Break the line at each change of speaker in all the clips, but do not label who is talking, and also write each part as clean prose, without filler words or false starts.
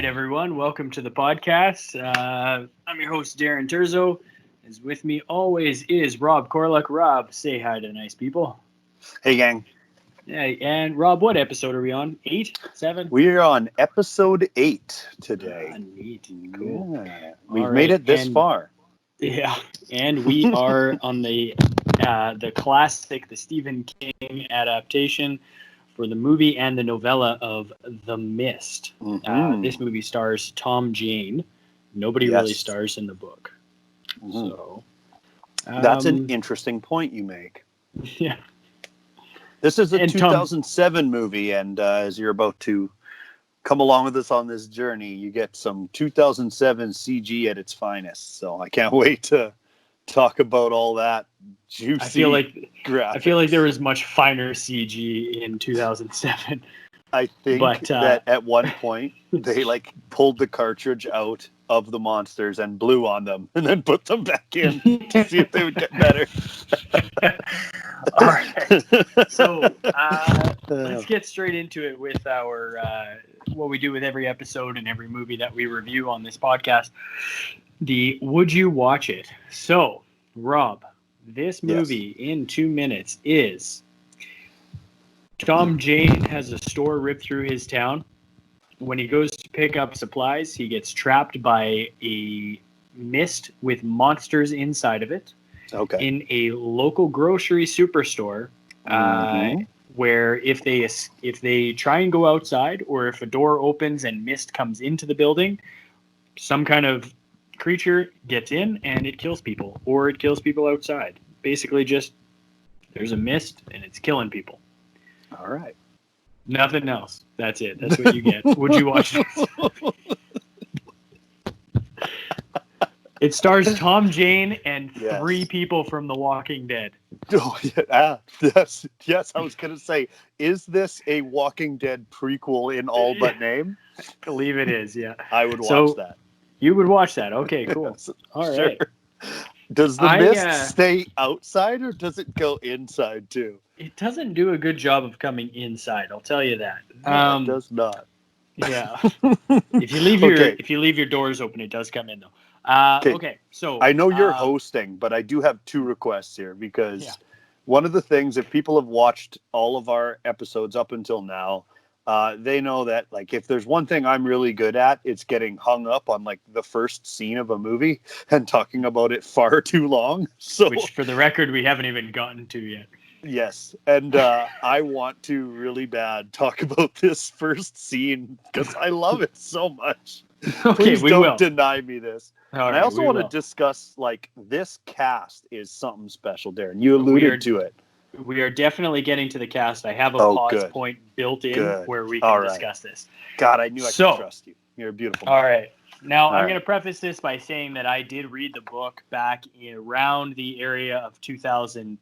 right, everyone. Welcome to the podcast. I'm your host, Darren Terzo. As with me always is Rob Corluck. Rob, say hi to the nice people.
Hey, gang.
Yeah, and Rob, what episode are we on? 8? 7?
We're on episode 8 today.
Neat. Cool.
Yeah. We've made it this far.
Yeah, and we are on the classic, the Stephen King adaptation for the movie and the novella of The Mist.
Mm-hmm.
This movie stars Tom Jane. Nobody really stars in the book. Mm-hmm. So
that's an interesting point you make.
Yeah.
This is a 2007 movie, and as you're about to come along with us on this journey, you get some 2007 CG at its finest. So I can't wait to talk about all that juicy.
I feel like there was much finer CG in 2007.
I think that at one point they pulled the cartridge out of the monsters and blew on them and then put them back in to see if they would get better.
All right. So let's get straight into it with our what we do with every episode and every movie that we review on this podcast. The Would You Watch It? So, Rob, this movie in 2 minutes is Tom Jane has a store ripped through his town. When he goes to pick up supplies, he gets trapped by a mist with monsters inside of it.
Okay.
In a local grocery superstore, where if they try and go outside, or if a door opens and mist comes into the building, some kind of creature gets in and it kills people, or it kills people outside. Basically, just there's a mist and it's killing people.
All right.
Nothing else. That's it. That's what you get. Would you watch it? It stars Tom Jane and 3 people from The Walking Dead.
Oh, yeah. Yes, I was going to say, is this a Walking Dead prequel in all but name?
I believe it is, yeah.
I would watch that.
You would watch that. Okay, cool.
Yes,
all
sure.
right.
Does the mist stay outside or does it go inside too?
It doesn't do a good job of coming inside, I'll tell you that.
No, it does not.
Yeah. If you leave your doors open, it does come in though. Okay, so
I know you're hosting, but I do have 2 requests here because one of the things, if people have watched all of our episodes up until now, they know that if there's one thing I'm really good at, it's getting hung up on the first scene of a movie and talking about it far too long. So,
which, for the record, we haven't even gotten to yet.
Yes, and I want to really bad talk about this first scene because I love it so much.
Okay,
Please don't deny me this. And I also want to discuss this cast is something special, Darren. You alluded to it.
We are definitely getting to the cast. I have a pause point built in where we can discuss this.
God, I knew I could trust you. You're a beautiful man.
All right. Now, I'm going to preface this by saying that I did read the book back around the area of 2000,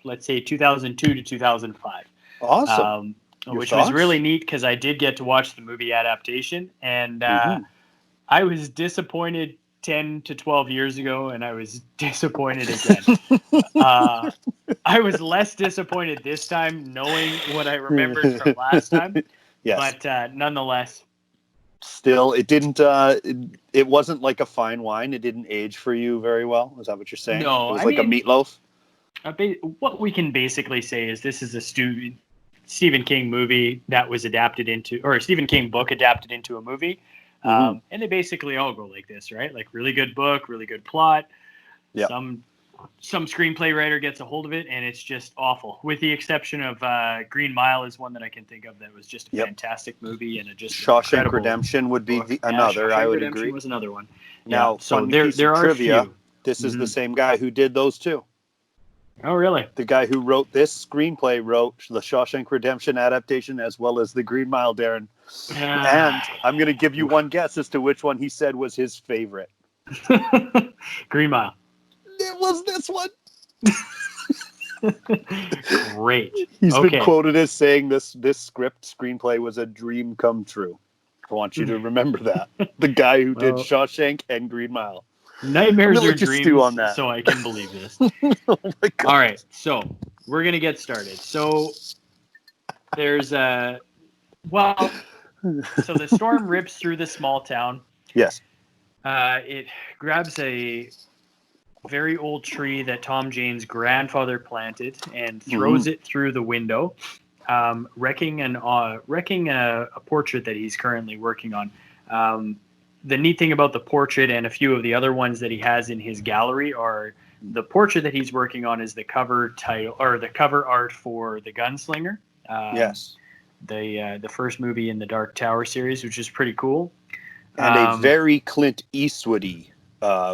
let's say 2002 to 2005.
Awesome.
Which was really neat because I did get to watch the movie adaptation. And I was disappointed 10 to 12 years ago, and I was disappointed again. I was less disappointed this time, knowing what I remembered from last time.
Yes.
But nonetheless.
Still, it didn't. It wasn't like a fine wine. It didn't age for you very well. Is that what you're saying?
No,
it was a meatloaf.
What we can basically say is this is a Stephen King movie that was adapted into, or a Stephen King book adapted into a movie. And they basically all go like this, right? Really good book, really good plot.
Yeah.
Some screenplay writer gets a hold of it, and it's just awful. With the exception of Green Mile is one that I can think of that was just a fantastic movie and
Shawshank Redemption would be another. I would agree.
Was another one.
Now,
so there are
trivia.
a few.
This is the same guy who did those 2.
Oh, really?
The guy who wrote this screenplay wrote the Shawshank Redemption adaptation as well as the Green Mile, Darren. And I'm going to give you one guess as to which one he said was his favorite.
Green Mile.
It was this one.
Great.
He's been quoted as saying this screenplay was a dream come true. I want you to remember that. The guy who did Shawshank and Green Mile.
Nightmares are dreams, on that. So I can believe this. Oh my God. All right, so we're going to get started. So there's So the storm rips through the small town.
Yes.
It grabs a very old tree that Tom Jane's grandfather planted and throws it through the window, wrecking a portrait that he's currently working on. The neat thing about the portrait and a few of the other ones that he has in his gallery are the portrait that he's working on is the cover title or the cover art for The Gunslinger.
Yes.
The first movie in the Dark Tower series, which is pretty cool.
And a very Clint Eastwoody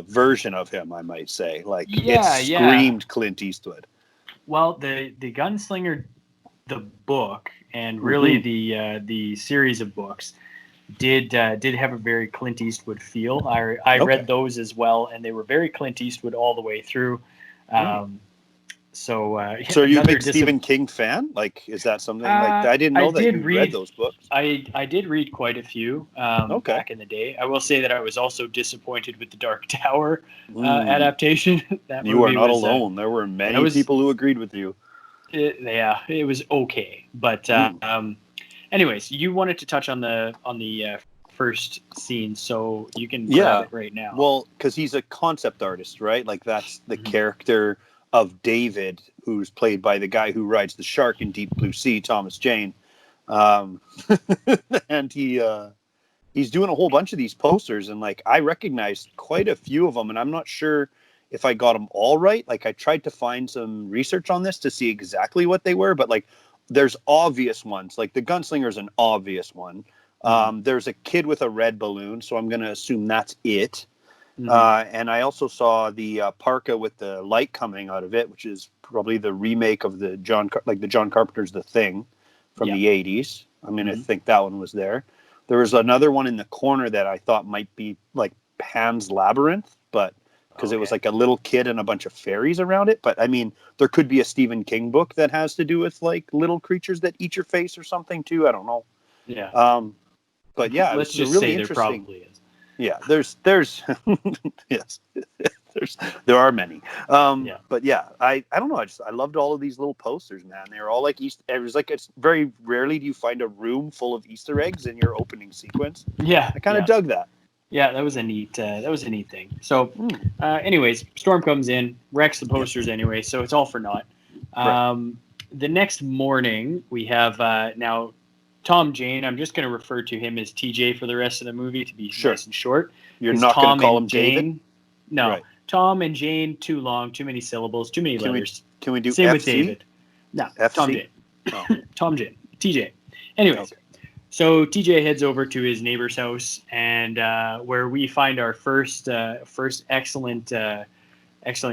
version of him, I might say. Like, it screamed Clint Eastwood.
Well, the Gunslinger, the book, and really the series of books did have a very Clint Eastwood feel. I read those as well, and they were very Clint Eastwood all the way through. So are you a big
Stephen King fan? Like, is that something like I didn't know that you read those books.
I did read quite a few back in the day. I will say that I was also disappointed with the Dark Tower adaptation. That
you are not alone. There were many people who agreed with you.
It was okay, but anyways, you wanted to touch on the first scene, so you can grab it right now.
Well, because he's a concept artist, right? Like, that's the character of David, who's played by the guy who rides the shark in Deep Blue Sea, Thomas Jane. And he's doing a whole bunch of these posters, and like I recognized quite a few of them, and I'm not sure if I got them all right. Like, I tried to find some research on this to see exactly what they were, but like there's obvious ones. Like the Gunslinger is an obvious one. There's a kid with a red balloon, so I'm going to assume that's it. And I also saw the parka with the light coming out of it, which is probably the remake of the John Carpenter's The Thing from the 80s. I'm going to think that one was there. There was another one in the corner that I thought might be like Pan's Labyrinth, but because it was like a little kid and a bunch of fairies around it. But I mean, there could be a Stephen King book that has to do with like little creatures that eat your face or something too. I don't know.
Yeah.
But yeah,
let's just
really
say there probably is.
Yeah, there's yes, there are many. But yeah, I don't know. I loved all of these little posters, man. They were all like it's very rarely do you find a room full of Easter eggs in your opening sequence.
Yeah,
I kind of dug that.
Yeah, that was a neat thing. So, anyways, storm comes in, wrecks the posters anyway, so it's all for naught. The next morning, we have now Tom Jane. I'm just going to refer to him as TJ for the rest of the movie to be nice and short.
You're not going to call him David?
No. Right. Tom and Jane, too long, too many syllables, too many letters.
Can we do
Same
FC?
with David. No,
FC?
Tom Jane. Oh. Tom Jane. TJ. Anyways. Okay. So TJ heads over to his neighbor's house, and where we find our first excellent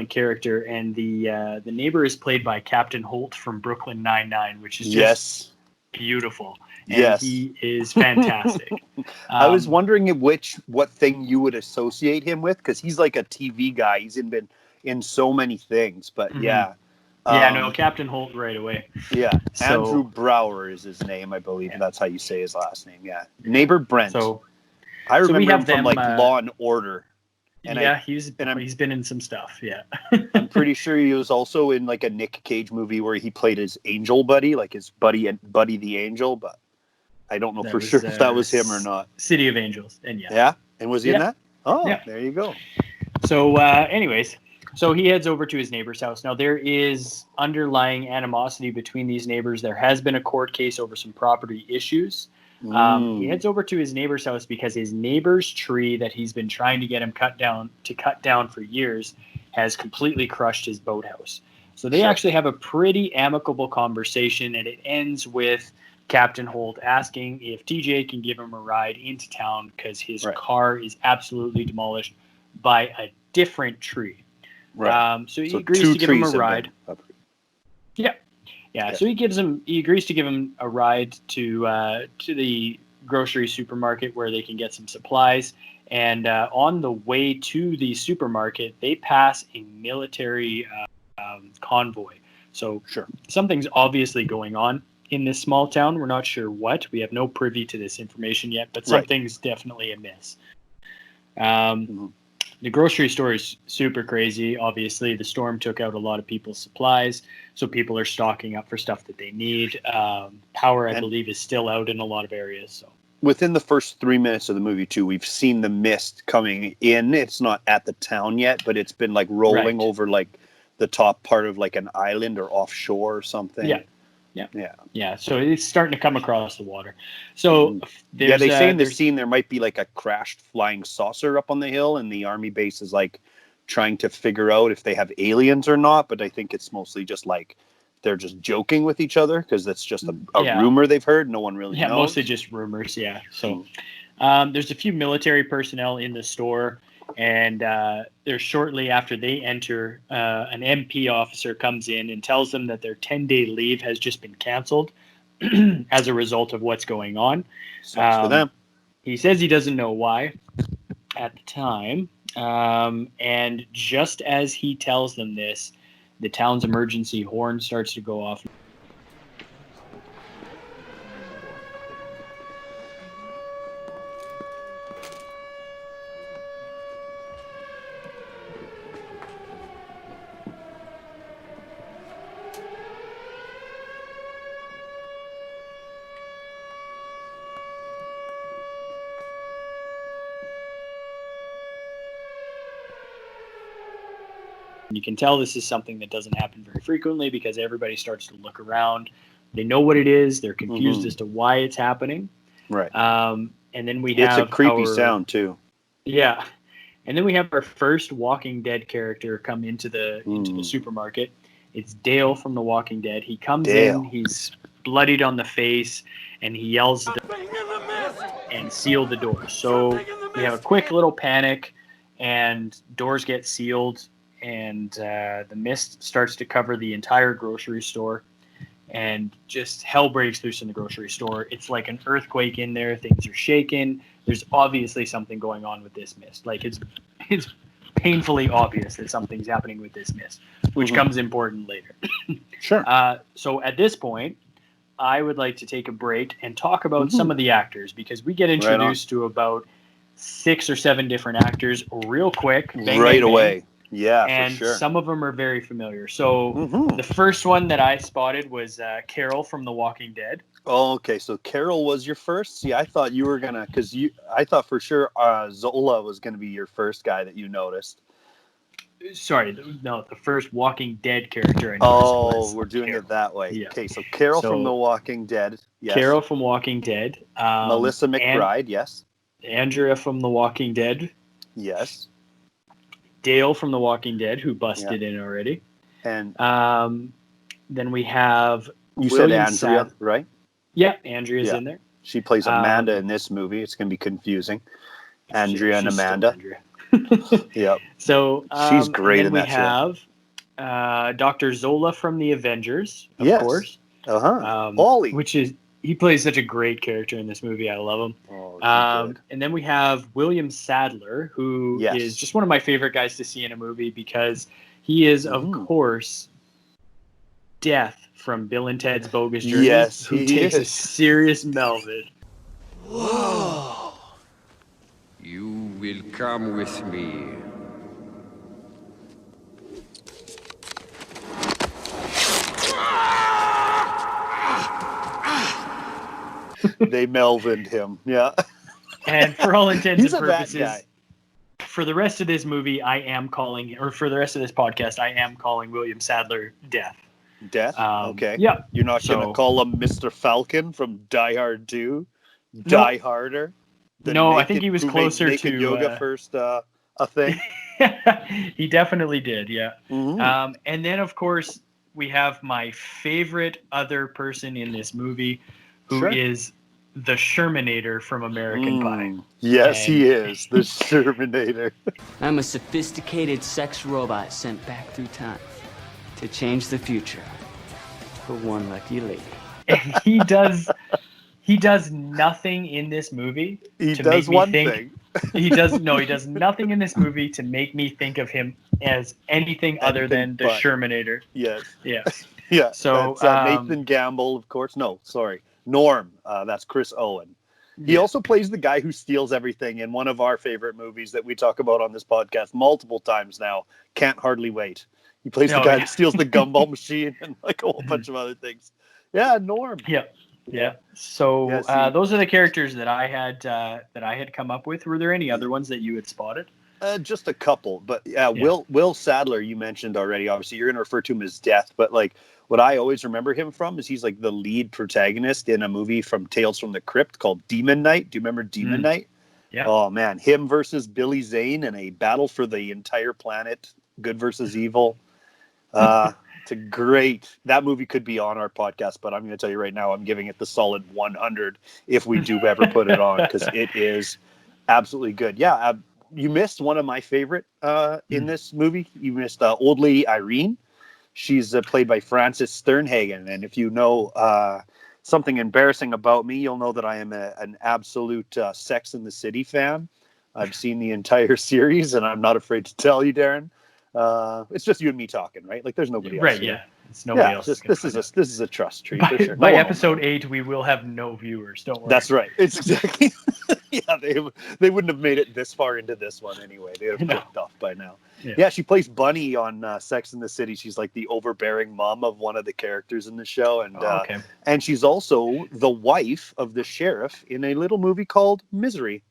character, and the neighbor is played by Captain Holt from Brooklyn Nine-Nine, which is just beautiful. And he is fantastic.
I was wondering what thing you would associate him with, because he's like a TV guy. He's been in so many things, but
Captain Holt right away.
Yeah, so, Andrew Brower is his name, I believe. That's how you say his last name. Yeah, neighbor Brent. So I remember him from like Law and Order. And
he's been in some stuff. Yeah,
I'm pretty sure he was also in like a Nick Cage movie where he played his angel buddy, like his buddy the angel. But I don't know for sure if that was him or not.
City of Angels, and
and was he in that? Oh, there you go.
So, anyways. So he heads over to his neighbor's house. Now, there is underlying animosity between these neighbors. There has been a court case over some property issues. He heads over to his neighbor's house because his neighbor's tree that he's been trying to get him cut down for years has completely crushed his boathouse. So they actually have a pretty amicable conversation, and it ends with Captain Holt asking if TJ can give him a ride into town because his car is absolutely demolished by a different tree. Right. So he agrees to give him a ride. Yeah. So he agrees to give him a ride to the grocery supermarket where they can get some supplies. And on the way to the supermarket, they pass a military convoy. So something's obviously going on in this small town. We're not sure what. We have no privy to this information yet, but something's definitely amiss. The grocery store is super crazy. Obviously, the storm took out a lot of people's supplies, so people are stocking up for stuff that they need. Power, I believe, is still out in a lot of areas. So
within the first 3 minutes of the movie too, we've seen the mist coming in. It's not at the town yet, but it's been like rolling over like the top part of like an island or offshore or something.
Yeah. So it's starting to come across the water. So
they say in the scene there might be like a crashed flying saucer up on the hill, and the army base is like trying to figure out if they have aliens or not. But I think it's mostly just like they're just joking with each other because that's just a rumor they've heard. No one really knows.
Mostly just rumors. Yeah. So there's a few military personnel in the store, and there's shortly after they enter, an MP officer comes in and tells them that their 10-day leave has just been canceled as a result of what's going on.
Sucks for them.
He says he doesn't know why at the time. And just as he tells them this, the town's emergency horn starts to go off. You can tell this is something that doesn't happen very frequently because everybody starts to look around. They know what it is. They're confused as to why it's happening.
Right.
And then we have
it's a creepy sound too.
Yeah. And then we have our first Walking Dead character come into the supermarket. It's Dale from The Walking Dead. He comes in. He's bloodied on the face, and he yells and seal the door. So we have a quick little panic, and doors get sealed. And the mist starts to cover the entire grocery store, and just hell breaks loose in the grocery store. It's like an earthquake in there. Things are shaking. There's obviously something going on with this mist. Like it's painfully obvious that something's happening with this mist, which comes important later.
Sure.
So at this point, I would like to take a break and talk about some of the actors, because we get introduced to about 6 or 7 different actors real quick. Bang,
away. Yeah,
and
for sure.
Some of them are very familiar. So the first one that I spotted was Carol from The Walking Dead.
Oh, okay. So Carol was your first? See, I thought you were gonna, I thought for sure Zola was gonna be your first guy that you noticed.
Sorry, no, the first Walking Dead character I noticed was
we're doing
Carol.
it that way.
Yeah.
Okay, so Carol from The Walking Dead. Yes.
Carol from Walking Dead.
Melissa McBride, yes.
Andrea from The Walking Dead.
Yes.
Dale from The Walking Dead, who busted in already.
And
then we have
you said Andrea, right?
Yeah, Andrea's in there.
She plays Amanda in this movie. It's going to be confusing. Andrea and Amanda. Yep.
So
she's great in that
show. We have Dr. Zola from the Avengers, of course.
Ollie.
He plays such a great character in this movie. I love him. And then we have William Sadler, who is just one of my favorite guys to see in a movie, because he is, of course, Death from Bill and Ted's Bogus Journey.
Yes,
who takes a serious Melvin.
Whoa! You will come with me.
They Melvined him, yeah.
And for all intents and
He's
purposes,
a bad guy.
For the rest of this movie, for the rest of this podcast, I am calling William Sadler Death.
Death? Okay.
Yeah.
You're not going to call him Mr. Falcon from Die Hard 2? Die Harder?
I think he was closer to
yoga first a thing.
He definitely did, yeah. And then, of course, we have my favorite other person in this movie, who is the Shermanator from American Pie.
Yes, he is, the Shermanator.
I'm a sophisticated sex robot sent back through time to change the future for one lucky lady.
And he does nothing in this movie.
He does one thing.
He does nothing in this movie to make me think of him as anything other than the Shermanator.
Yes.
Yeah.
Yeah.
So
that's, Nathan Gamble, of course. No, sorry. Norm. That's Chris Owen. He also plays the guy who steals everything in one of our favorite movies that we talk about on this podcast multiple times now. Can't Hardly Wait. He plays the guy that steals the gumball machine and like a whole bunch of other things. Yeah, Norm.
Yeah. Yeah. So
Yeah,
those are the characters that I had come up with. Were there any other ones that you had spotted?
Just a couple, but
Yeah.
Will Sadler, you mentioned already. Obviously, you're going to refer to him as Death, but like what I always remember him from is he's like the lead protagonist in a movie from Tales from the Crypt called Demon Knight. Do you remember Demon Knight?
Yeah.
Oh man, him versus Billy Zane in a battle for the entire planet, good versus evil. It's a great. That movie could be on our podcast, but I'm going to tell you right now, I'm giving it the solid 100 if we do ever put it on, because it is absolutely good. Yeah. You missed one of my favorite in this movie. You missed Old Lady Irene. She's played by Frances Sternhagen. And if you know something embarrassing about me, you'll know that I am an absolute Sex and the City fan. I've seen the entire series, and I'm not afraid to tell you, Darren. It's just you and me talking, right? Like there's nobody else.
Right,
here.
Yeah. It's nobody else.
This is a trust treat for sure.
By episode 8, we will have no viewers. Don't worry.
That's right. It's exactly. Yeah, they wouldn't have made it this far into this one anyway. They would have clicked off by now. Yeah, she plays Bunny on Sex and the City. She's like the overbearing mom of one of the characters in the show, and she's also the wife of the sheriff in a little movie called Misery.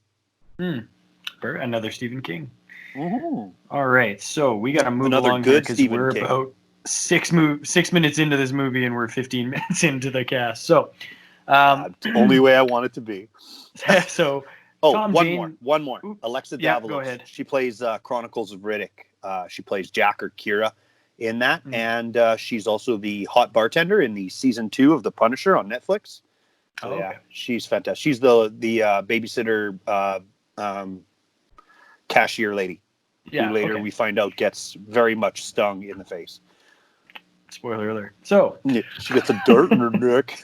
Another Stephen King.
Mm-hmm.
All right, so we got to move along here because we're about 6 minutes into this movie and we're 15 minutes into the cast. So,
only way I want it to be.
So,
one more.
Oops.
Alexa Davalos.
Yeah, go ahead.
She plays Chronicles of Riddick. She plays Jack or Kira in that, and she's also the hot bartender in the season 2 of The Punisher on Netflix. So, yeah, she's fantastic. She's the babysitter cashier lady.
Yeah,
who later we find out gets very much stung in the face.
Spoiler alert. So
yeah, she gets a dart in her neck.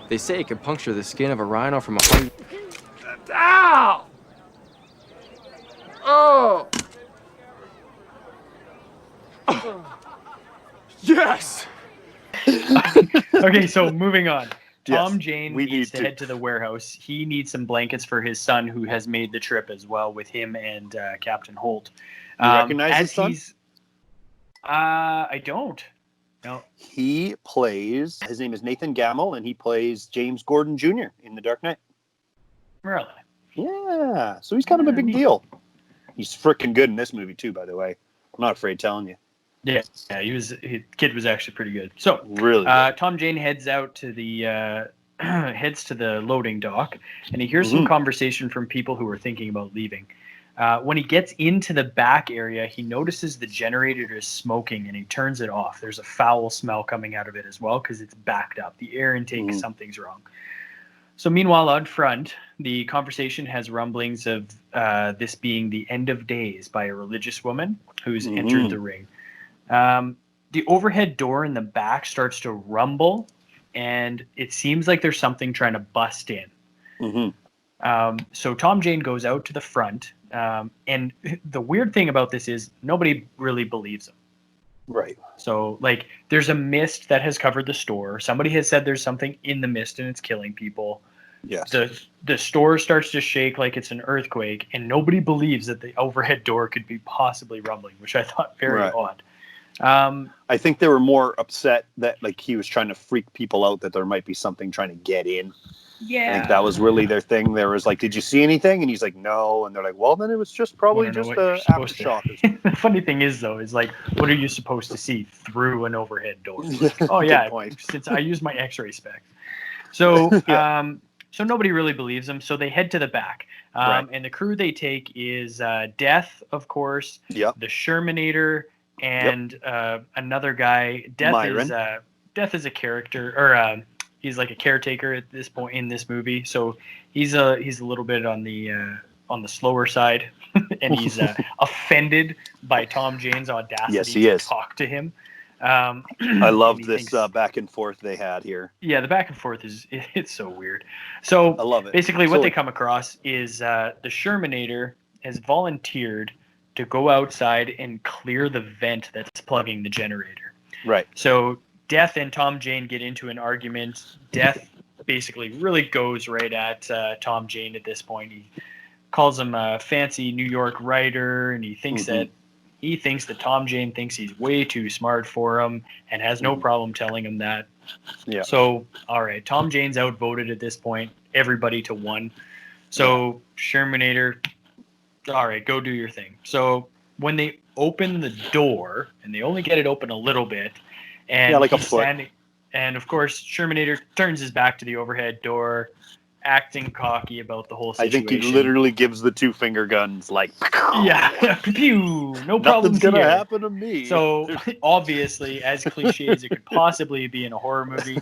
They say it can puncture the skin of a rhino from 100. Ow! Oh! Yes!
Okay, so moving on. Tom
Yes,
Jane needs to head to the warehouse. He needs some blankets for his son, who has made the trip as well with him and Captain Holt.
You recognize his son?
I don't. No.
He plays, his name is Nathan Gamble, and he plays James Gordon Jr. in The Dark Knight.
Really?
Yeah, so he's kind of a big deal. He's freaking good in this movie too, by the way. I'm not afraid telling you.
Yeah, kid was actually pretty good. So
really good.
Tom Jane heads out to the loading dock, and he hears some conversation from people who are thinking about leaving. When he gets into the back area, he notices the generator is smoking, and he turns it off. There's a foul smell coming out of it as well because it's backed up. The air intake, something's wrong. So meanwhile, out front, the conversation has rumblings of this being the end of days by a religious woman who's entered the ring. The overhead door in the back starts to rumble, and it seems like there's something trying to bust in. So Tom Jane goes out to the front, and the weird thing about this is nobody really believes him.
Right.
So, like, there's a mist that has covered the store. Somebody has said there's something in the mist and it's killing people.
Yes.
The store starts to shake like it's an earthquake, and nobody believes that the overhead door could be possibly rumbling, which I thought very odd.
I think they were more upset that like he was trying to freak people out, that there might be something trying to get in.
Yeah.
I think that was really their thing. There was like, did you see anything? And he's like, no. And they're like, well, then it was just probably just a aftershock.
The funny thing is, though, is like, what are you supposed to see through an overhead door? Oh yeah, since I use my X-ray specs. So so nobody really believes them. So they head to the back, and the crew they take is Death, of course, the Shermanator, and another guy. Death is a character, or he's like a caretaker at this point in this movie. So he's a little bit on the slower side, and he's offended by Tom Jane's audacity to talk to him.
I love this back and forth they had here.
Yeah, the back and forth it's so weird. So
I love it.
Basically, what they come across is the Shermanator has volunteered to go outside and clear the vent that's plugging the generator. Right. So Death and Tom Jane get into an argument. Death basically really goes right at Tom Jane at this point. He calls him a fancy New York writer, and he thinks that He thinks that Tom Jane thinks he's way too smart for him and has no problem telling him that.
Yeah.
So, all right, Tom Jane's outvoted at this point, everybody to 1. So, Shermanator, all right, go do your thing. So, when they open the door, and they only get it open a little bit, and
like a
he's
foot.
standing, and of course, Shermanator turns his back to the overhead door, acting cocky about the whole situation.
I think he literally gives the 2-finger guns like,
yeah, pew, no problems
nothing's gonna
here.
happen to me.
So obviously, as cliche as it could possibly be in a horror movie,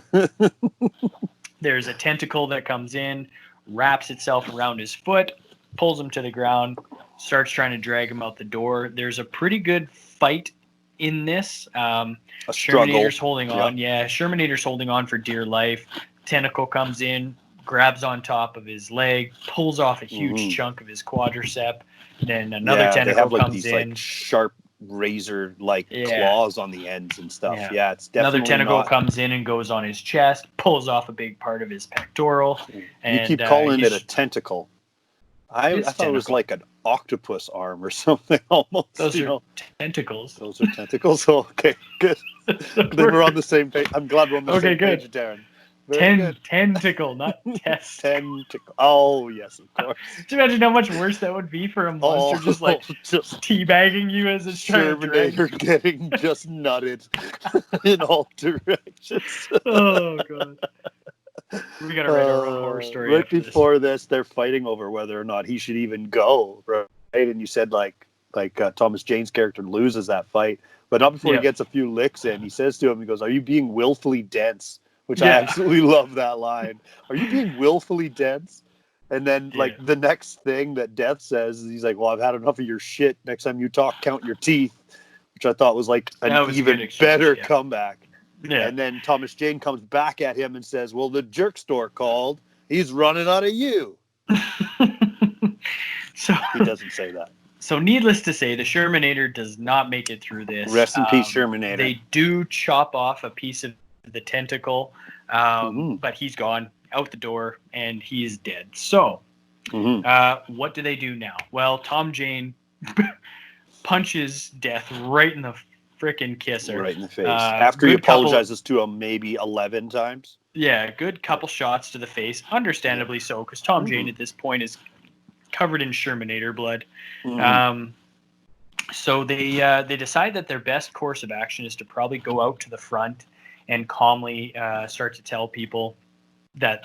there's a tentacle that comes in, wraps itself around his foot, pulls him to the ground, starts trying to drag him out the door. There's a pretty good fight in this.
A struggle.
Shermanator's holding on. Yeah, Shermanator's holding on for dear life. Tentacle comes in, grabs on top of his leg, pulls off a huge chunk of his quadricep. Then another tentacle
they have, like,
comes
these,
in.
like, sharp razor-like claws on the ends and stuff. Yeah, it's definitely
another tentacle comes in and goes on his chest, pulls off a big part of his pectoral. And,
you keep calling it a tentacle. I thought it was like an octopus arm or something almost.
Those are tentacles.
Those are tentacles? Oh, okay, good. Then we're on the same page. I'm glad we're on the same page, Darren.
Tentacle, not test.
Tentacle. Oh, yes, of course.
Do you imagine how much worse that would be for a monster just teabagging you as it's trying to drag you?
Getting just nutted in all directions.
Oh, God. We got to write our own horror story.
Right before this, they're fighting over whether or not he should even go, right? And you said like Thomas Jane's character loses that fight, but not before he gets a few licks in. He says to him, he goes, "Are you being willfully dense?" Which I absolutely love that line. Are you being willfully dense? And then like the next thing that Death says is he's like, "Well, I've had enough of your shit. Next time you talk, count your teeth," which I thought was like an even better comeback. Yeah. And then Thomas Jane comes back at him and says, "Well, the jerk store called. He's running out of you."
So
he doesn't say that.
So needless to say, the Shermanator does not make it through this.
Rest in peace, Shermanator.
They do chop off a piece of the tentacle, but he's gone out the door and he's dead. So what do they do now? Well, Tom Jane punches Death right in the frickin' kisser.
Right in the face. After he apologizes to him maybe 11 times. Yeah,
good couple shots to the face. Understandably so, because Tom Jane at this point is covered in Shermanator blood. So they decide that their best course of action is to probably go out to the front and calmly start to tell people that,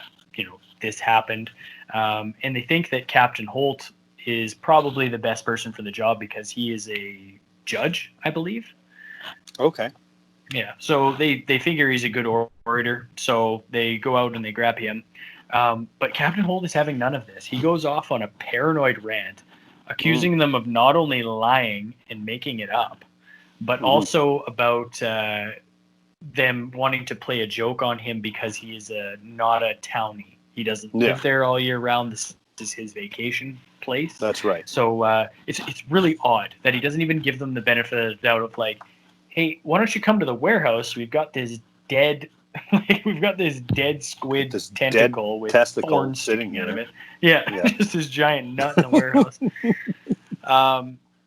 this happened. And they think that Captain Holt is probably the best person for the job because he is a judge, I believe.
Okay.
Yeah, so they figure he's a good orator, so they go out and they grab him. But Captain Holt is having none of this. He goes off on a paranoid rant, accusing them of not only lying and making it up, but also about them wanting to play a joke on him because he is not a townie. He doesn't live there all year round. This is his vacation place.
That's right.
So it's really odd that he doesn't even give them the benefit of the doubt of like, hey, why don't you come to the warehouse? We've got this dead squid tentacle with
testicle sitting
out of it. Yeah, just this giant nut in the warehouse.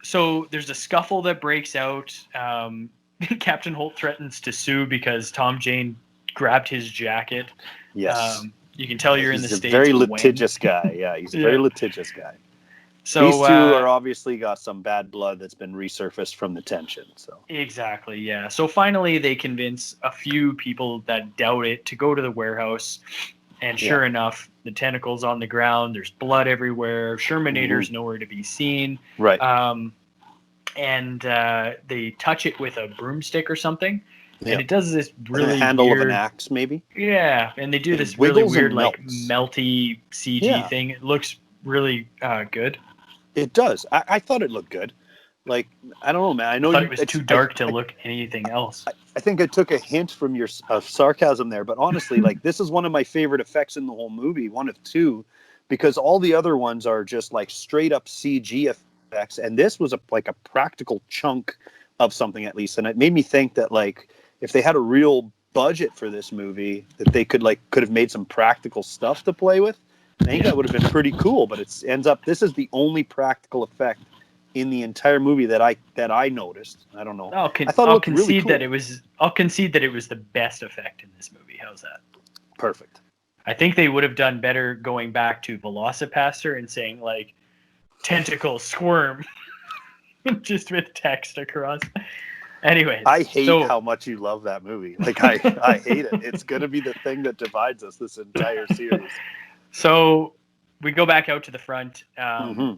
So there's a scuffle that breaks out. Captain Holt threatens to sue because Tom Jane grabbed his jacket.
Yes.
You can tell you're in the States.
He's a very litigious guy. Yeah, he's a very litigious guy. So these two are obviously got some bad blood that's been resurfaced from the tension. So
exactly, yeah. So finally, they convince a few people that doubt it to go to the warehouse, and sure enough, the tentacle's on the ground. There's blood everywhere. Shermanator's nowhere to be seen.
Right.
And they touch it with a broomstick or something, and it does this really
handle
weird,
of an axe, maybe.
Yeah, and they do this really weird, like melty CG thing. It looks really good.
It does. I thought it looked good. Like, I don't know, man. I know
it was too dark to look anything else.
I think I took a hint from your sarcasm there, but honestly, like, this is one of my favorite effects in the whole movie, one of two, because all the other ones are just like straight up CG effects, and this was like a practical chunk of something at least, and it made me think that like if they had a real budget for this movie, that they could have made some practical stuff to play with. I think that would have been pretty cool, but this is the only practical effect in the entire movie that I noticed. I don't know.
I'll
I thought it looked
concede
really cool.
that it was. I'll concede that it was the best effect in this movie. How's that?
Perfect.
I think they would have done better going back to Velocipaster and saying like tentacle squirm just with text across. Anyways,
I hate how much you love that movie. Like I hate it. It's gonna be the thing that divides us this entire series.
So we go back out to the front.
Mm-hmm.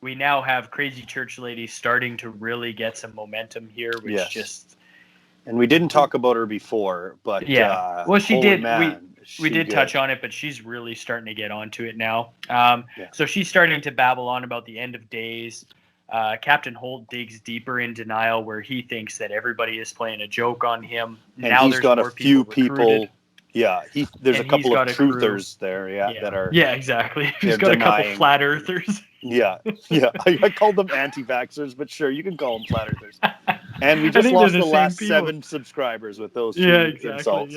We now have Crazy Church Lady starting to really get some momentum here, which just.
And we didn't talk about her before, but
well, she did.
Man,
we did touch on it, but she's really starting to get onto it now. So she's starting to babble on about the end of days. Captain Holt digs deeper in denial, where he thinks that everybody is playing a joke on him.
And now he's got a few people. Yeah, there's a couple of truthers there. That are.
Yeah, exactly. He's got denying. A couple flat earthers.
Yeah. I called them anti-vaxxers, but sure, you can call them flat earthers. And we just lost the last 7 subscribers with those two insults.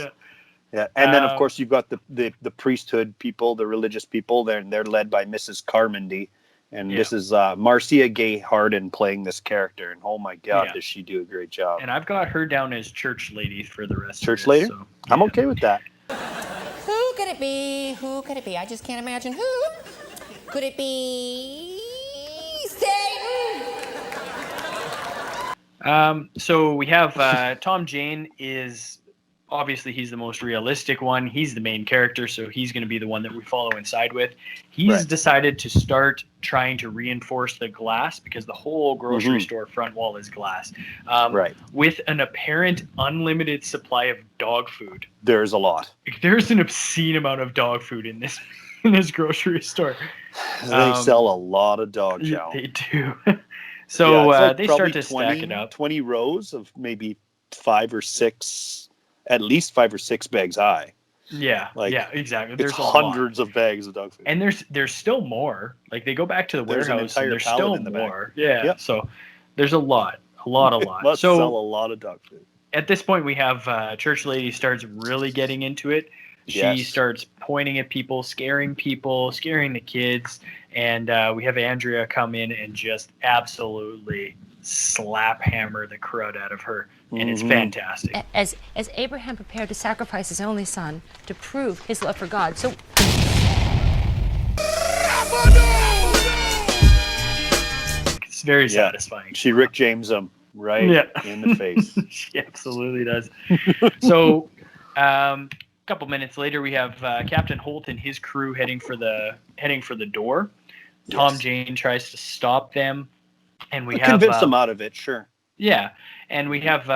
Yeah, and then of course you've got the priesthood people, the religious people. They're led by Mrs. Carmody, and this is Marcia Gay Harden playing this character. And oh my God, does she do a great job?
And I've got her down as church lady for the rest.
Church lady? So, I'm okay with that.
Who could it be? Who could it be? I just can't imagine who. Could it be Satan?
So we have Tom Jane is obviously he's the most realistic one. He's the main character, so he's going to be the one that we follow inside with. He's decided to start trying to reinforce the glass because the whole grocery store front wall is glass. With an apparent unlimited supply of dog food.
There's a lot.
There's an obscene amount of dog food in this grocery store.
They sell a lot of dog chow.
They do. So they start to
20,
stack it up.
20 rows of maybe 5 or 6, at least 5 or 6 bags high.
Yeah, exactly.
There's hundreds of bags of dog food.
And there's still more. Like they go back to the warehouse and there's still more. Yeah. So there's a lot.
Must sell a lot of dog food.
At this point we have Church Lady starts really getting into it. She starts pointing at people, scaring the kids, and we have Andrea come in and just absolutely slap hammer the crud out of her, and it's fantastic.
As Abraham prepared to sacrifice his only son to prove his love for God, so...
It's very satisfying.
She Rick James him right in the face.
She absolutely does. So... couple minutes later, we have Captain Holt and his crew heading for the door. Tom Jane tries to stop them, and we have
convince them out of it. Sure.
Yeah, and we have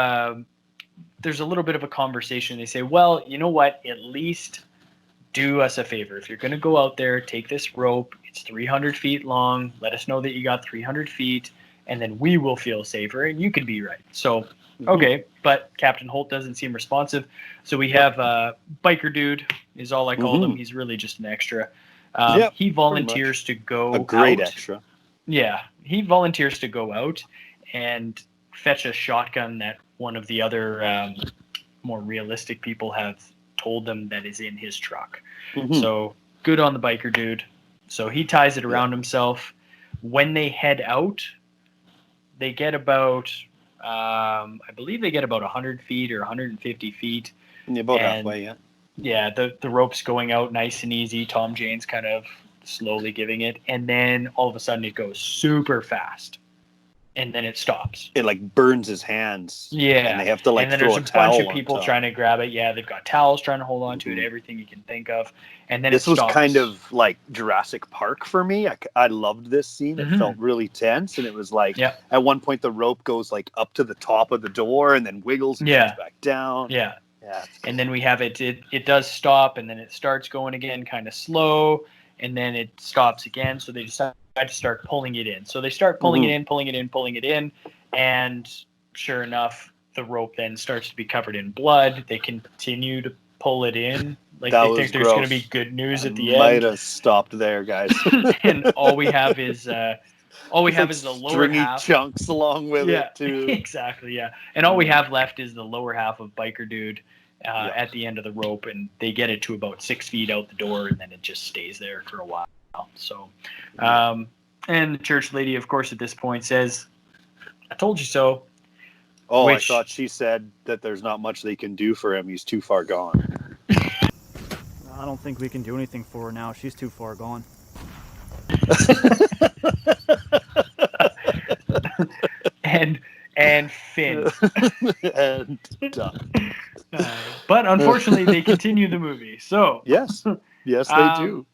there's a little bit of a conversation. They say, "Well, you know what? At least do us a favor. If you're going to go out there, take this rope. It's 300 feet long. Let us know that you got 300 feet, and then we will feel safer, and you can be right." So. Okay, but Captain Holt doesn't seem responsive. So we have Biker Dude is all I call him. He's really just an extra. He volunteers to go out.
A great extra.
Yeah, he volunteers to go out and fetch a shotgun that one of the other more realistic people have told them that is in his truck. So good on the Biker Dude. So he ties it around himself. When they head out, they get about... I believe they get about 100 feet or 150 feet.
About halfway,
Yeah, the rope's going out nice and easy. Tom Jane's kind of slowly giving it. And then all of a sudden it goes super fast. And then it stops.
It like burns his hands.
Yeah.
And they have to like throw a towel. And then there's a bunch of people
trying to grab it. Yeah, they've got towels trying to hold on to it, everything you can think of. And then
this was kind of like Jurassic Park for me. I loved this scene. It felt really tense. And it was like at one point the rope goes like up to the top of the door and then wiggles and comes back down.
Yeah. And then we have it does stop and then it starts going again kind of slow. And then it stops again. So they decide to start pulling it in. So they start pulling it in. And sure enough, the rope then starts to be covered in blood. They continue to pull it in. Like they think there's going to be good news at the end.
Might have stopped there, guys.
And all we have is the lower
stringy
half.
Chunks along with it too.
Exactly, yeah. And all we have left is the lower half of Biker Dude at the end of the rope, and they get it to about 6 feet out the door, and then it just stays there for a while. So And the church lady, of course, at this point says, "I told you so."
Oh,
Which-
I thought she said that there's not much they can do for him. He's too far gone.
I don't think we can do anything for her now. She's too far gone.
and Finn.
And done.
But unfortunately, they continue the movie. So
Yes, they do.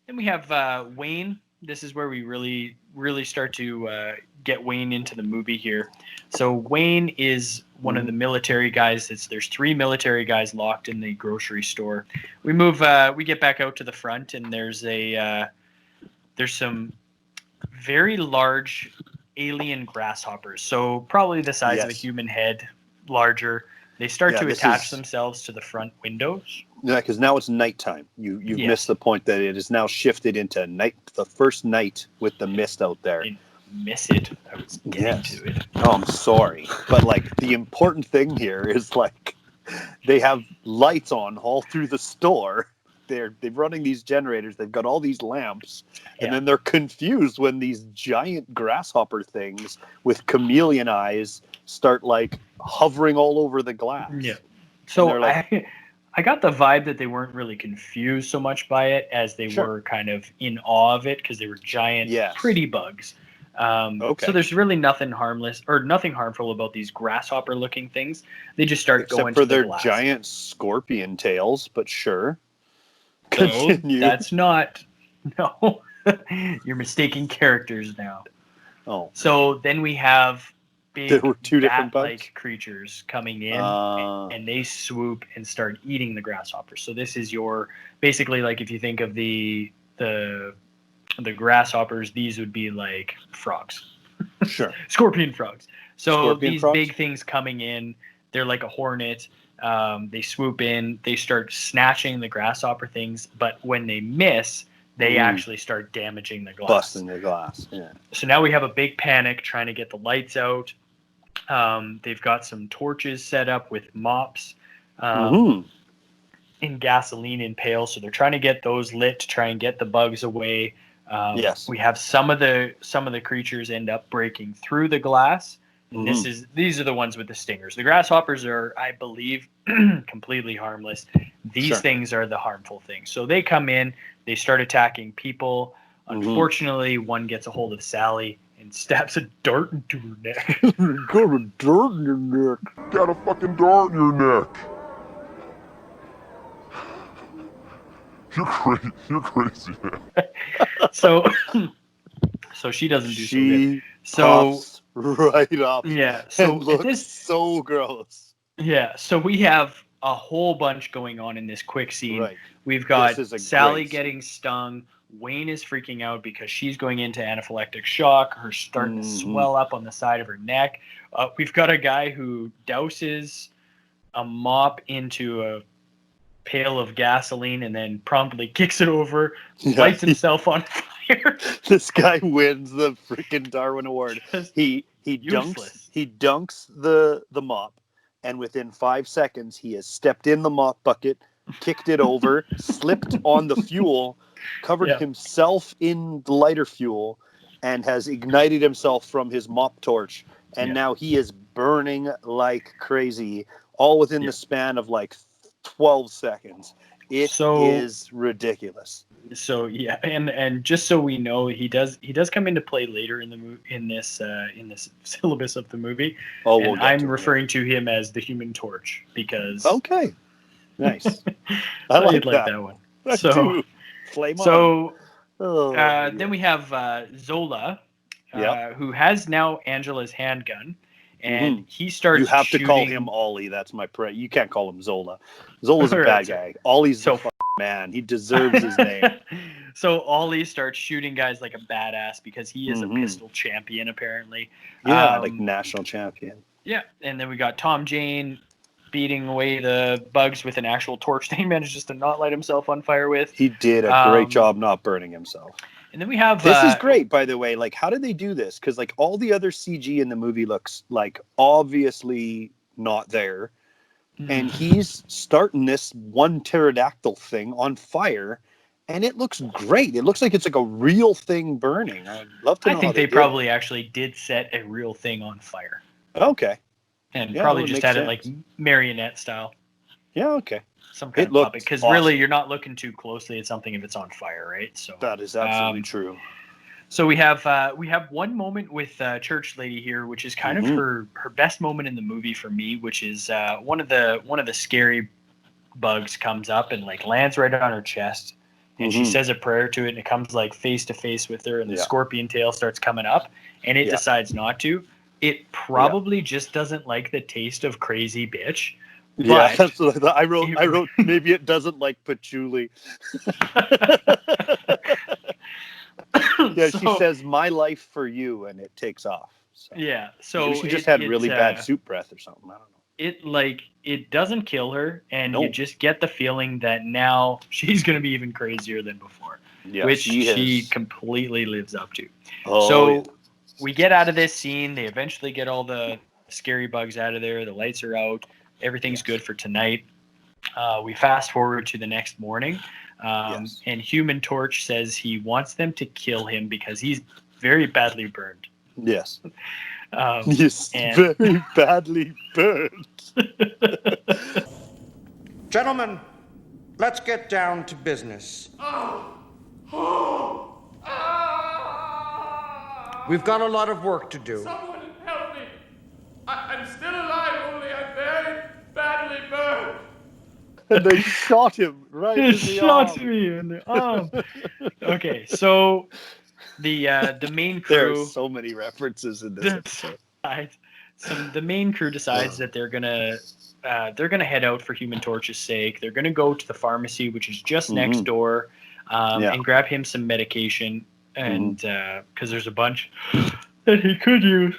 Then we have Wayne. This is where we really start to get Wayne into the movie here. So Wayne is one of the military guys. There's 3 military guys locked in the grocery store. We get back out to the front, and there's some very large alien grasshoppers. So probably the size of a human head, larger. They start to attach themselves to the front windows.
Yeah, because now it's nighttime. You've missed the point that it is now shifted into night. The first night with the mist out there.
Didn't miss it. I was getting to it.
Oh, I'm sorry, but like the important thing here is like they have lights on all through the store. They're running these generators. They've got all these lamps, and then they're confused when these giant grasshopper things with chameleon eyes start like hovering all over the glass.
Yeah. So
like,
I got the vibe that they weren't really confused so much by it as they were kind of in awe of it because they were giant, pretty bugs. So there's really nothing harmless or nothing harmful about these grasshopper-looking things. They just start going
for
to
their
the glass.
giant scorpion tails, but sure.
No, that's not. No, you're mistaking characters now.
Oh.
So then we have big
there were 2 different bugs?
bat-like creatures coming in, and they swoop and start eating the grasshoppers. So this is your basically like if you think of the grasshoppers, these would be like frogs.
Sure.
Scorpion frogs. So
Scorpion
these
frogs?
big things coming in, they're like a hornet. They swoop in, they start snatching the grasshopper things, but when they miss, they actually start damaging the glass.
Busting the glass, yeah.
So now we have a big panic trying to get the lights out. They've got some torches set up with mops and gasoline in pails, so they're trying to get those lit to try and get the bugs away. We have some of the creatures end up breaking through the glass. And these are the ones with the stingers. The grasshoppers are, I believe, completely harmless. These things are the harmful things. So they come in, they start attacking people. Unfortunately, one gets a hold of Sally and stabs a dart into her neck.
Got a dart in your neck.
Got a fucking dart in your neck. You're crazy, man.
So she doesn't do so good.
So right up.
Yeah. So
it looks so gross.
Yeah. So we have a whole bunch going on in this quick scene.
Right.
We've got Sally getting stung. Wayne is freaking out because she's going into anaphylactic shock. Her starting to swell up on the side of her neck. We've got a guy who douses a mop into a pail of gasoline and then promptly kicks it over, lights himself on fire.
This guy wins the freaking Darwin Award. He dunks the mop, and within 5 seconds he has stepped in the mop bucket, kicked it over, slipped on the fuel, covered himself in the lighter fuel, and has ignited himself from his mop torch. And now he is burning like crazy, all within the span of like 12 seconds. It is ridiculous.
So yeah, and just so we know, he does come into play later in this syllabus of the movie. Oh, I'm referring to him as the Human Torch because
nice. I like
that one.
So flame on.
Then we have Zola, who has now Angela's handgun. And he starts.
You have
shooting...
to call him Ollie. That's my prayer. You can't call him Zola. Zola's a bad guy. Ollie's a man. He deserves his name.
So Ollie starts shooting guys like a badass because he is a pistol champion, apparently.
Yeah, like national champion.
Yeah, and then we got Tom Jane beating away the bugs with an actual torch that he manages to not light himself on fire with.
He did a great job not burning himself.
And then we have...
This is great, by the way. Like, how did they do this? Because, like, all the other CG in the movie looks, like, obviously not there. And he's starting this one pterodactyl thing on fire. and it looks great. It looks like it's like a real thing burning. I'd love to know.
I think
how
they
did
probably actually did set a real thing on fire.
Okay.
And
Yeah,
probably
that would
just
make
had
sense.
it like marionette style.
Yeah, okay.
Some kind
It
of
looked
puppet. Because
awesome.
really, you're not looking too closely at something if it's on fire, right? So
That is absolutely true.
So we have one moment with Church Lady here, which is kind of her best moment in the movie for me, which is one of the scary bugs comes up and like lands right on her chest, and she says a prayer to it, and it comes like face to face with her, and the scorpion tail starts coming up, and it decides not to. It probably just doesn't like the taste of crazy bitch.
Yeah,
But
that's what I thought. I wrote maybe it doesn't like patchouli. Yeah,
So,
she says my life for you, and it takes off. So.
Yeah, so
maybe she just had really bad soup breath or something. I don't know.
It doesn't kill her, and you just get the feeling that now she's going to be even crazier than before, which she completely lives up to. We get out of this scene. They eventually get all the scary bugs out of there. The lights are out. Everything's good for tonight. We fast forward to the next morning, and Human Torch says he wants them to kill him because he's very badly burned.
Yes.
Yes,
very badly burned.
Gentlemen, let's get down to business. We've got a lot of work to do.
Someone help me. I'm still alive, only I'm very badly burned.
And they shot him right in the arm.
Shot me in the arm. Okay, so the main crew.
There are so many references in this episode.
So the main crew decides that they're gonna head out for Human Torch's sake. They're gonna go to the pharmacy, which is just next door, and grab him some medication, and because there's a bunch that he could use.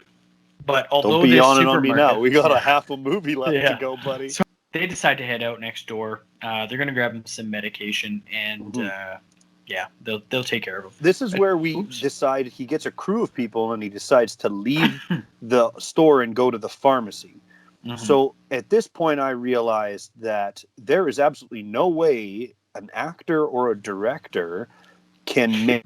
But although
don't be
this
yawning on me now. We got
yeah.
a half a movie left to go, buddy.
So they decide to head out next door. They're gonna grab him some medication, and they'll take care of him.
This is where we decide he gets a crew of people, and he decides to leave the store and go to the pharmacy. So at this point, I realized that there is absolutely no way an actor or a director can make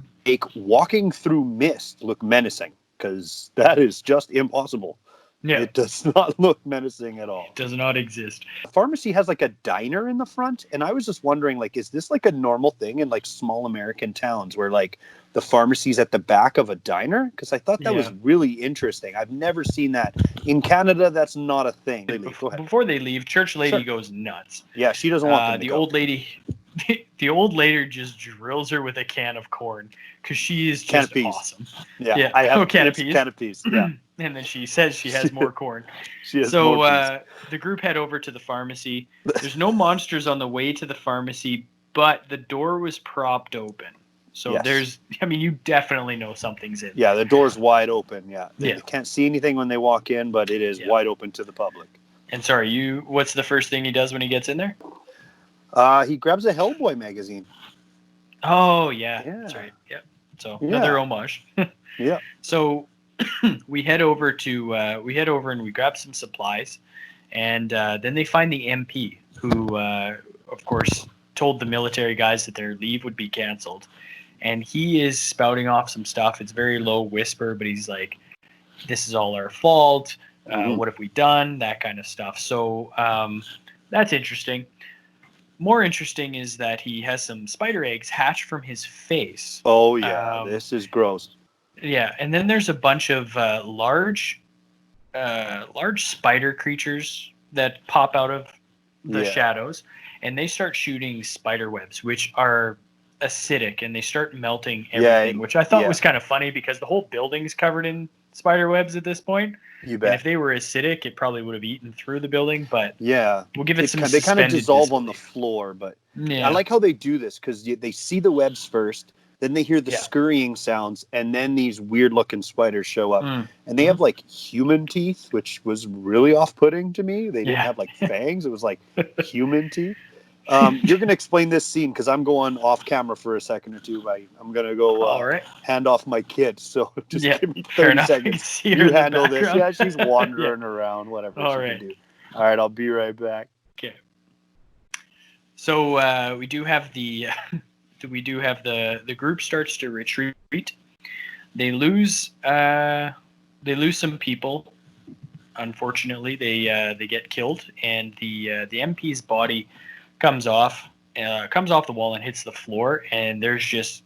walking through mist look menacing, because that is just impossible. Yeah. It does not look menacing at all.
It does not exist.
The pharmacy has like a diner in the front, and I was just wondering, like, is this like a normal thing in like small American towns where like the pharmacy's at the back of a diner? Because I thought that was really interesting. I've never seen that in Canada. That's not a thing.
Before they leave, Church Lady goes nuts.
Yeah, she doesn't want them to go.
Old lady. The old lady just drills her with a can of corn because she is just awesome.
Yeah, I have
can of peas.
Can of peas. Yeah.
And then she says she has more corn.
She has more peas.
The group head over to the pharmacy. There's no monsters on the way to the pharmacy, but the door was propped open. So you definitely know something's in there.
Yeah, the door's wide open. Yeah. They can't see anything when they walk in, but it is wide open to the public.
And what's the first thing he does when he gets in there?
He grabs a Hellboy magazine.
Oh, yeah. That's right. Yeah. So another homage.
Yeah.
So we head over and we grab some supplies, and then they find the MP, who, of course, told the military guys that their leave would be canceled. And he is spouting off some stuff. It's very low whisper, but he's like, this is all our fault. What have we done? That kind of stuff. So that's interesting. More interesting is that he has some spider eggs hatched from his face.
Oh, yeah. This is gross.
Yeah, and then there's a bunch of large spider creatures that pop out of the shadows, and they start shooting spider webs, which are acidic, and they start melting everything, which I thought was kind of funny because the whole building's covered in spider webs at this point.
You bet.
And if they were acidic, it probably would have eaten through the building, but we'll give it some
They kind of dissolve
disbelief.
on the floor, but I like how they do this because they see the webs first, then they hear the scurrying sounds, and then these weird-looking spiders show up. And they have, like, human teeth, which was really off-putting to me. They didn't have, like, fangs. It was, like, human teeth. You're going to explain this scene because I'm going off camera for a second or two. I'm going to go hand off my kid. So just give me 30 seconds. You handle this. Yeah, she's wandering around, whatever she can do. All right, I'll be right back.
Okay. So we do have the we do have the group starts to retreat. They lose some people. Unfortunately, they get killed, and the MP's body comes off the wall and hits the floor, and there's just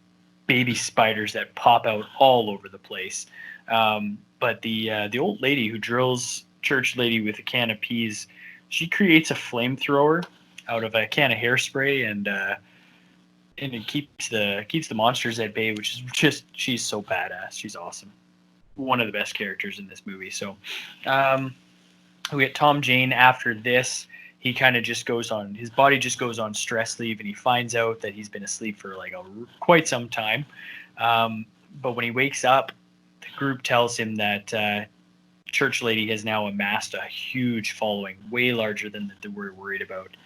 baby spiders that pop out all over the place. But the old lady who drills Church Lady with a can of peas, she creates a flamethrower out of a can of hairspray, and it keeps the monsters at bay, which is just, she's so badass. She's awesome. One of the best characters in this movie. So we get Tom Jane after this. He kind of just his body just goes on stress leave, and he finds out that he's been asleep for like quite some time. But when he wakes up, the group tells him that Church Lady has now amassed a huge following, way larger than that we're worried about.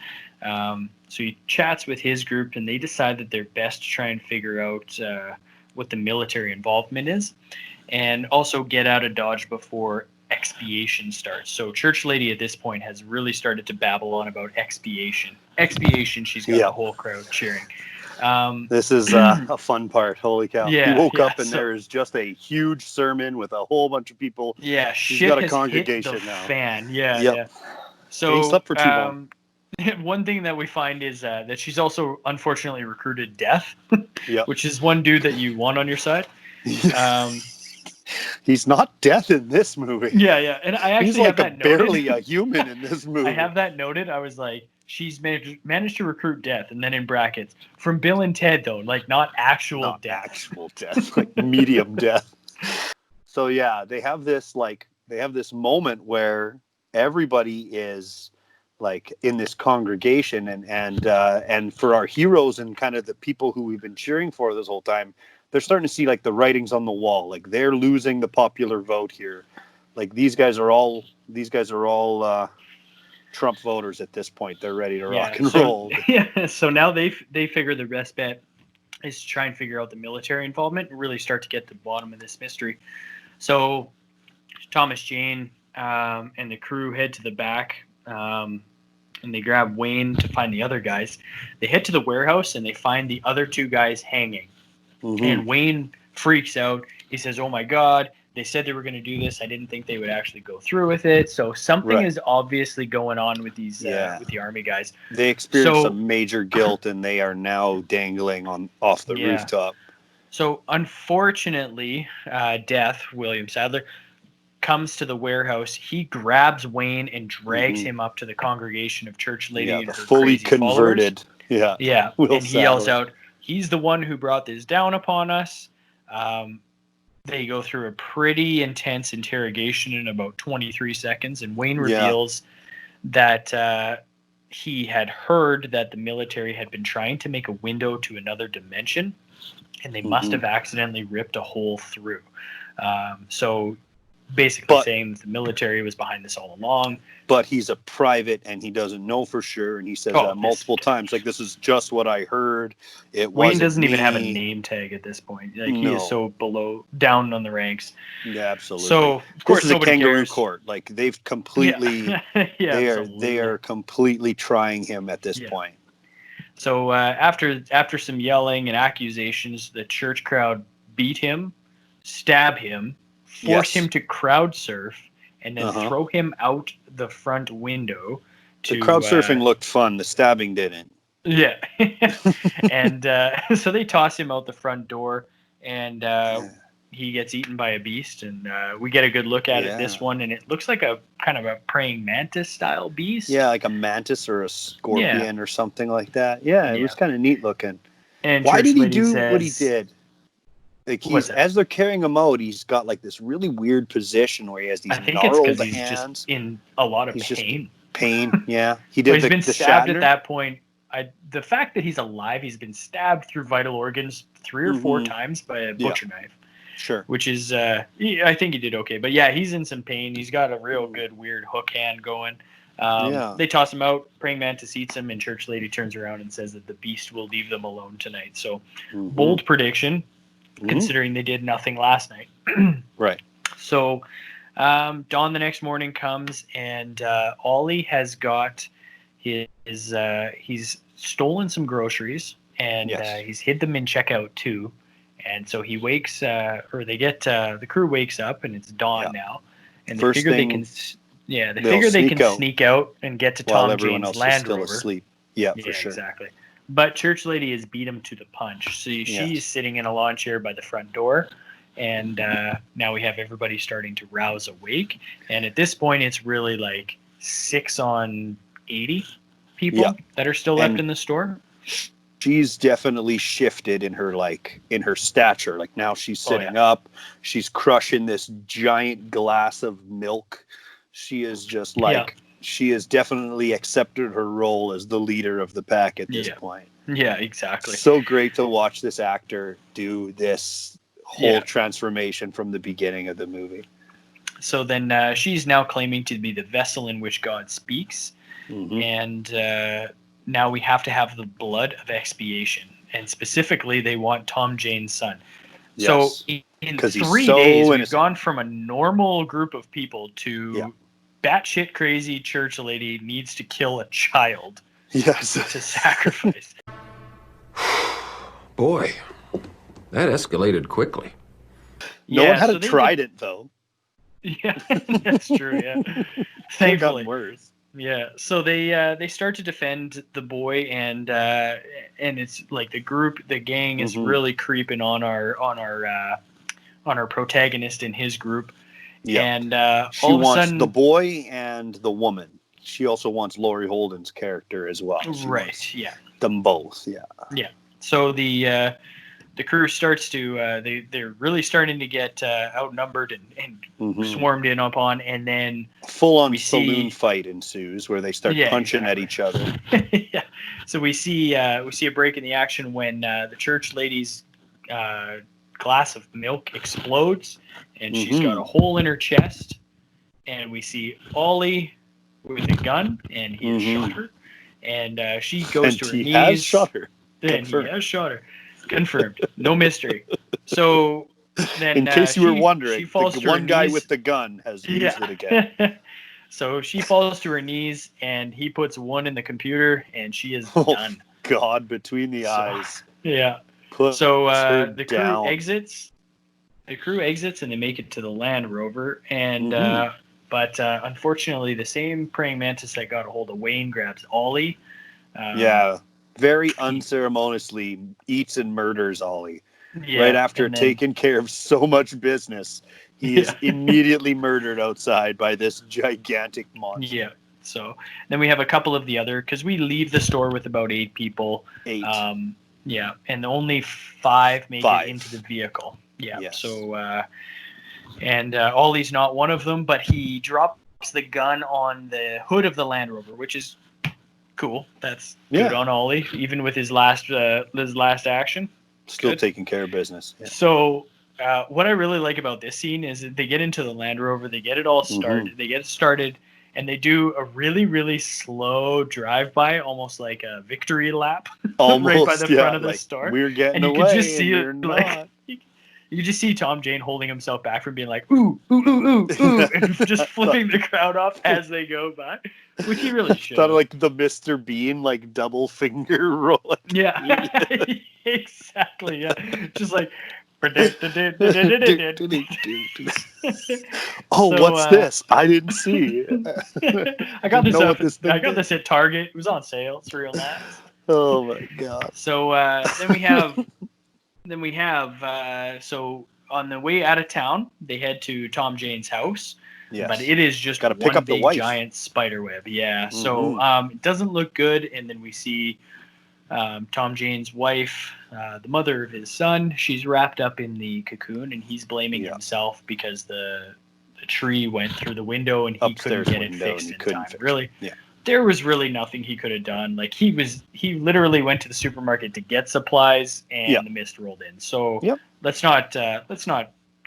So he chats with his group, and they decide that they're best to try and figure out what the military involvement is, and also get out of Dodge before expiation starts. So Church Lady at this point has really started to babble on about expiation. She's got a whole crowd cheering.
This is a fun part. Holy cow.
Yeah,
he woke up and there's just a huge sermon with a whole bunch of people.
Yeah,
He's
shit
got a
has
congregation
hit the
now.
fan. Yeah,
Yep.
yeah. So
and he slept for too long.
One thing that we find is that she's also unfortunately recruited Death,
Yep.
which is one dude that you want on your side.
He's not Death in this movie.
Yeah, and I actually
he's like
have that noted.
barely a human in this movie.
I have that noted. I was like, she's managed to recruit Death, and then in brackets from Bill and Ted though, like not actual death,
like medium death. So yeah, they have this moment where everybody is like in this congregation, and for our heroes and kind of the people who we've been cheering for this whole time, they're starting to see like the writings on the wall. Like they're losing the popular vote here. Like these guys are all Trump voters at this point. They're ready to rock and roll.
Yeah. So now they figure the best bet is to try and figure out the military involvement and really start to get to the bottom of this mystery. So Thomas Jane and the crew head to the back, and they grab Wayne to find the other guys. They head to the warehouse and they find the other two guys hanging. Mm-hmm. And Wayne freaks out. He says, "Oh my God, they said they were going to do this. I didn't think they would actually go through with it." So something is obviously going on with these with the army guys.
They experienced some major guilt, and they are now dangling off the rooftop.
So unfortunately, Death, William Sadler, comes to the warehouse. He grabs Wayne and drags him up to the congregation of Church Lady.
Yeah,
and
the
her
fully
crazy
converted.
Followers. Yeah.
Will
and he yells out, "He's the one who brought this down upon us." They go through a pretty intense interrogation in about 23 seconds, and Wayne reveals that he had heard that the military had been trying to make a window to another dimension, and they must have accidentally ripped a hole through. So basically saying that the military was behind this all along.
But he's a private, and he doesn't know for sure, and he says that multiple times. Like, this is just what I heard.
Wayne doesn't even have a name tag at this point. Like, he is so down on the ranks.
Yeah, absolutely.
So of course,
this is a kangaroo
cares.
court. Like, they've completely, they are completely trying him at this point.
So after some yelling and accusations, the church crowd beat him, stab him, force him to crowd surf, and then throw him out the front window.
The crowd surfing looked fun. The stabbing didn't.
Yeah. And so they toss him out the front door, and he gets eaten by a beast. And we get a good look at it, this one, and it looks like a kind of a praying mantis style beast.
Yeah, like a mantis or a scorpion or something like that. Yeah, it was kind of neat looking.
And
why did he do what he did? Like as they're carrying him out, he's got like this really weird position where he has these gnarled hands.
He's just in a lot of pain.
Yeah. He did.
He's been stabbed at that point. The fact that he's alive, he's been stabbed through vital organs 3 or 4 times by a butcher knife.
Sure. Which
is, I think he did okay. But yeah, he's in some pain. He's got a real good weird hook hand going. They toss him out. Praying mantis eats him, and Church Lady turns around and says that the beast will leave them alone tonight. So bold prediction. Considering they did nothing last night.
Right.
So dawn the next morning comes, and Ollie has got he's stolen some groceries and he's hid them in checkout too. And so he wakes, the crew wakes up, and it's dawn now, and they figure they can, sneak out and get to Tom Jane's Land Rover.
Asleep. Yeah, for sure.
Exactly. But Church Lady has beat him to the punch. So she's sitting in a lawn chair by the front door, and now we have everybody starting to rouse awake. And at this point, it's really like 6 on 80 people that are still left in the store.
She's definitely shifted in her stature. Like now she's sitting up. She's crushing this giant glass of milk. She is just she has definitely accepted her role as the leader of the pack at this point.
Yeah, exactly.
So great to watch this actor do this whole transformation from the beginning of the movie.
So then she's now claiming to be the vessel in which God speaks. And now we have to have the blood of expiation. And specifically, they want Tom Jane's son. Yes. So in 3 days, we've gone from a normal group of people to batshit crazy church lady needs to kill a child to sacrifice.
Boy, that escalated quickly.
No one had a trident, though.
Yeah, that's true, Thankfully.
Worse.
Yeah, so they start to defend the boy, and it's like the gang is really creeping on our protagonist and his group. Yeah. And
she
all of
wants
a sudden,
the boy and the woman. She also wants Laurie Holden's character as well. Them both. Yeah.
So the crew starts to they're really starting to get outnumbered and swarmed in upon, and then
full on saloon fight ensues where they start punching at each other.
So we see a break in the action when the church lady's glass of milk explodes, and she's got a hole in her chest, and we see Ollie with a gun, and he has shot her, and she goes to her knees.
Has shot her.
And he has shot her. Confirmed. No mystery. So then,
in case you were wondering, the one guy with the gun has used it again.
So she falls to her knees, and he puts one in the computer, and she is done.
God, between the eyes.
Yeah. So the crew exits. The crew exits, and they make it to the Land Rover, and but unfortunately, the same praying mantis that got a hold of Wayne grabs Ollie.
Very unceremoniously eats and murders Ollie. Right after taking care of so much business, he is immediately murdered outside by this gigantic monster.
Yeah. So then we have a couple of the other, because we leave the store with about 8 people. 8. And only 5 make it into the vehicle. Yeah. Yes. So and Ollie's not one of them, but he drops the gun on the hood of the Land Rover, which is cool. That's good on Ollie, even with his last action.
Still taking care of business. Yeah.
So what I really like about this scene is that they get into the Land Rover, they get it all started, they get it started, and they do a really, really slow drive-by, almost like a victory lap, right by the front of the store.
We're getting
and you
away,
can just see it,
not.
You just see Tom Jane holding himself back from being like, ooh, ooh, ooh, ooh, ooh, and just flipping the crowd off as they go by, which he really should.
Thought like the Mr. Bean, like double finger roll.
Yeah, exactly. Yeah, just like.
What's this? I didn't see.
I got this at Target. It was on sale. It's real nice.
Oh my god.
So then we have so on the way out of town, they head to Tom Jane's house. Yes. But it is just
gotta pick up
big
the wife.
Giant spider web. Yeah. So it doesn't look good. And then we see Tom Jane's wife, the mother of his son. She's wrapped up in the cocoon, and he's blaming himself because the tree went through the window and he couldn't get it fixed in time. Really. Yeah. There was really nothing he could have done. Like he literally went to the supermarket to get supplies, and the mist rolled in. So let's not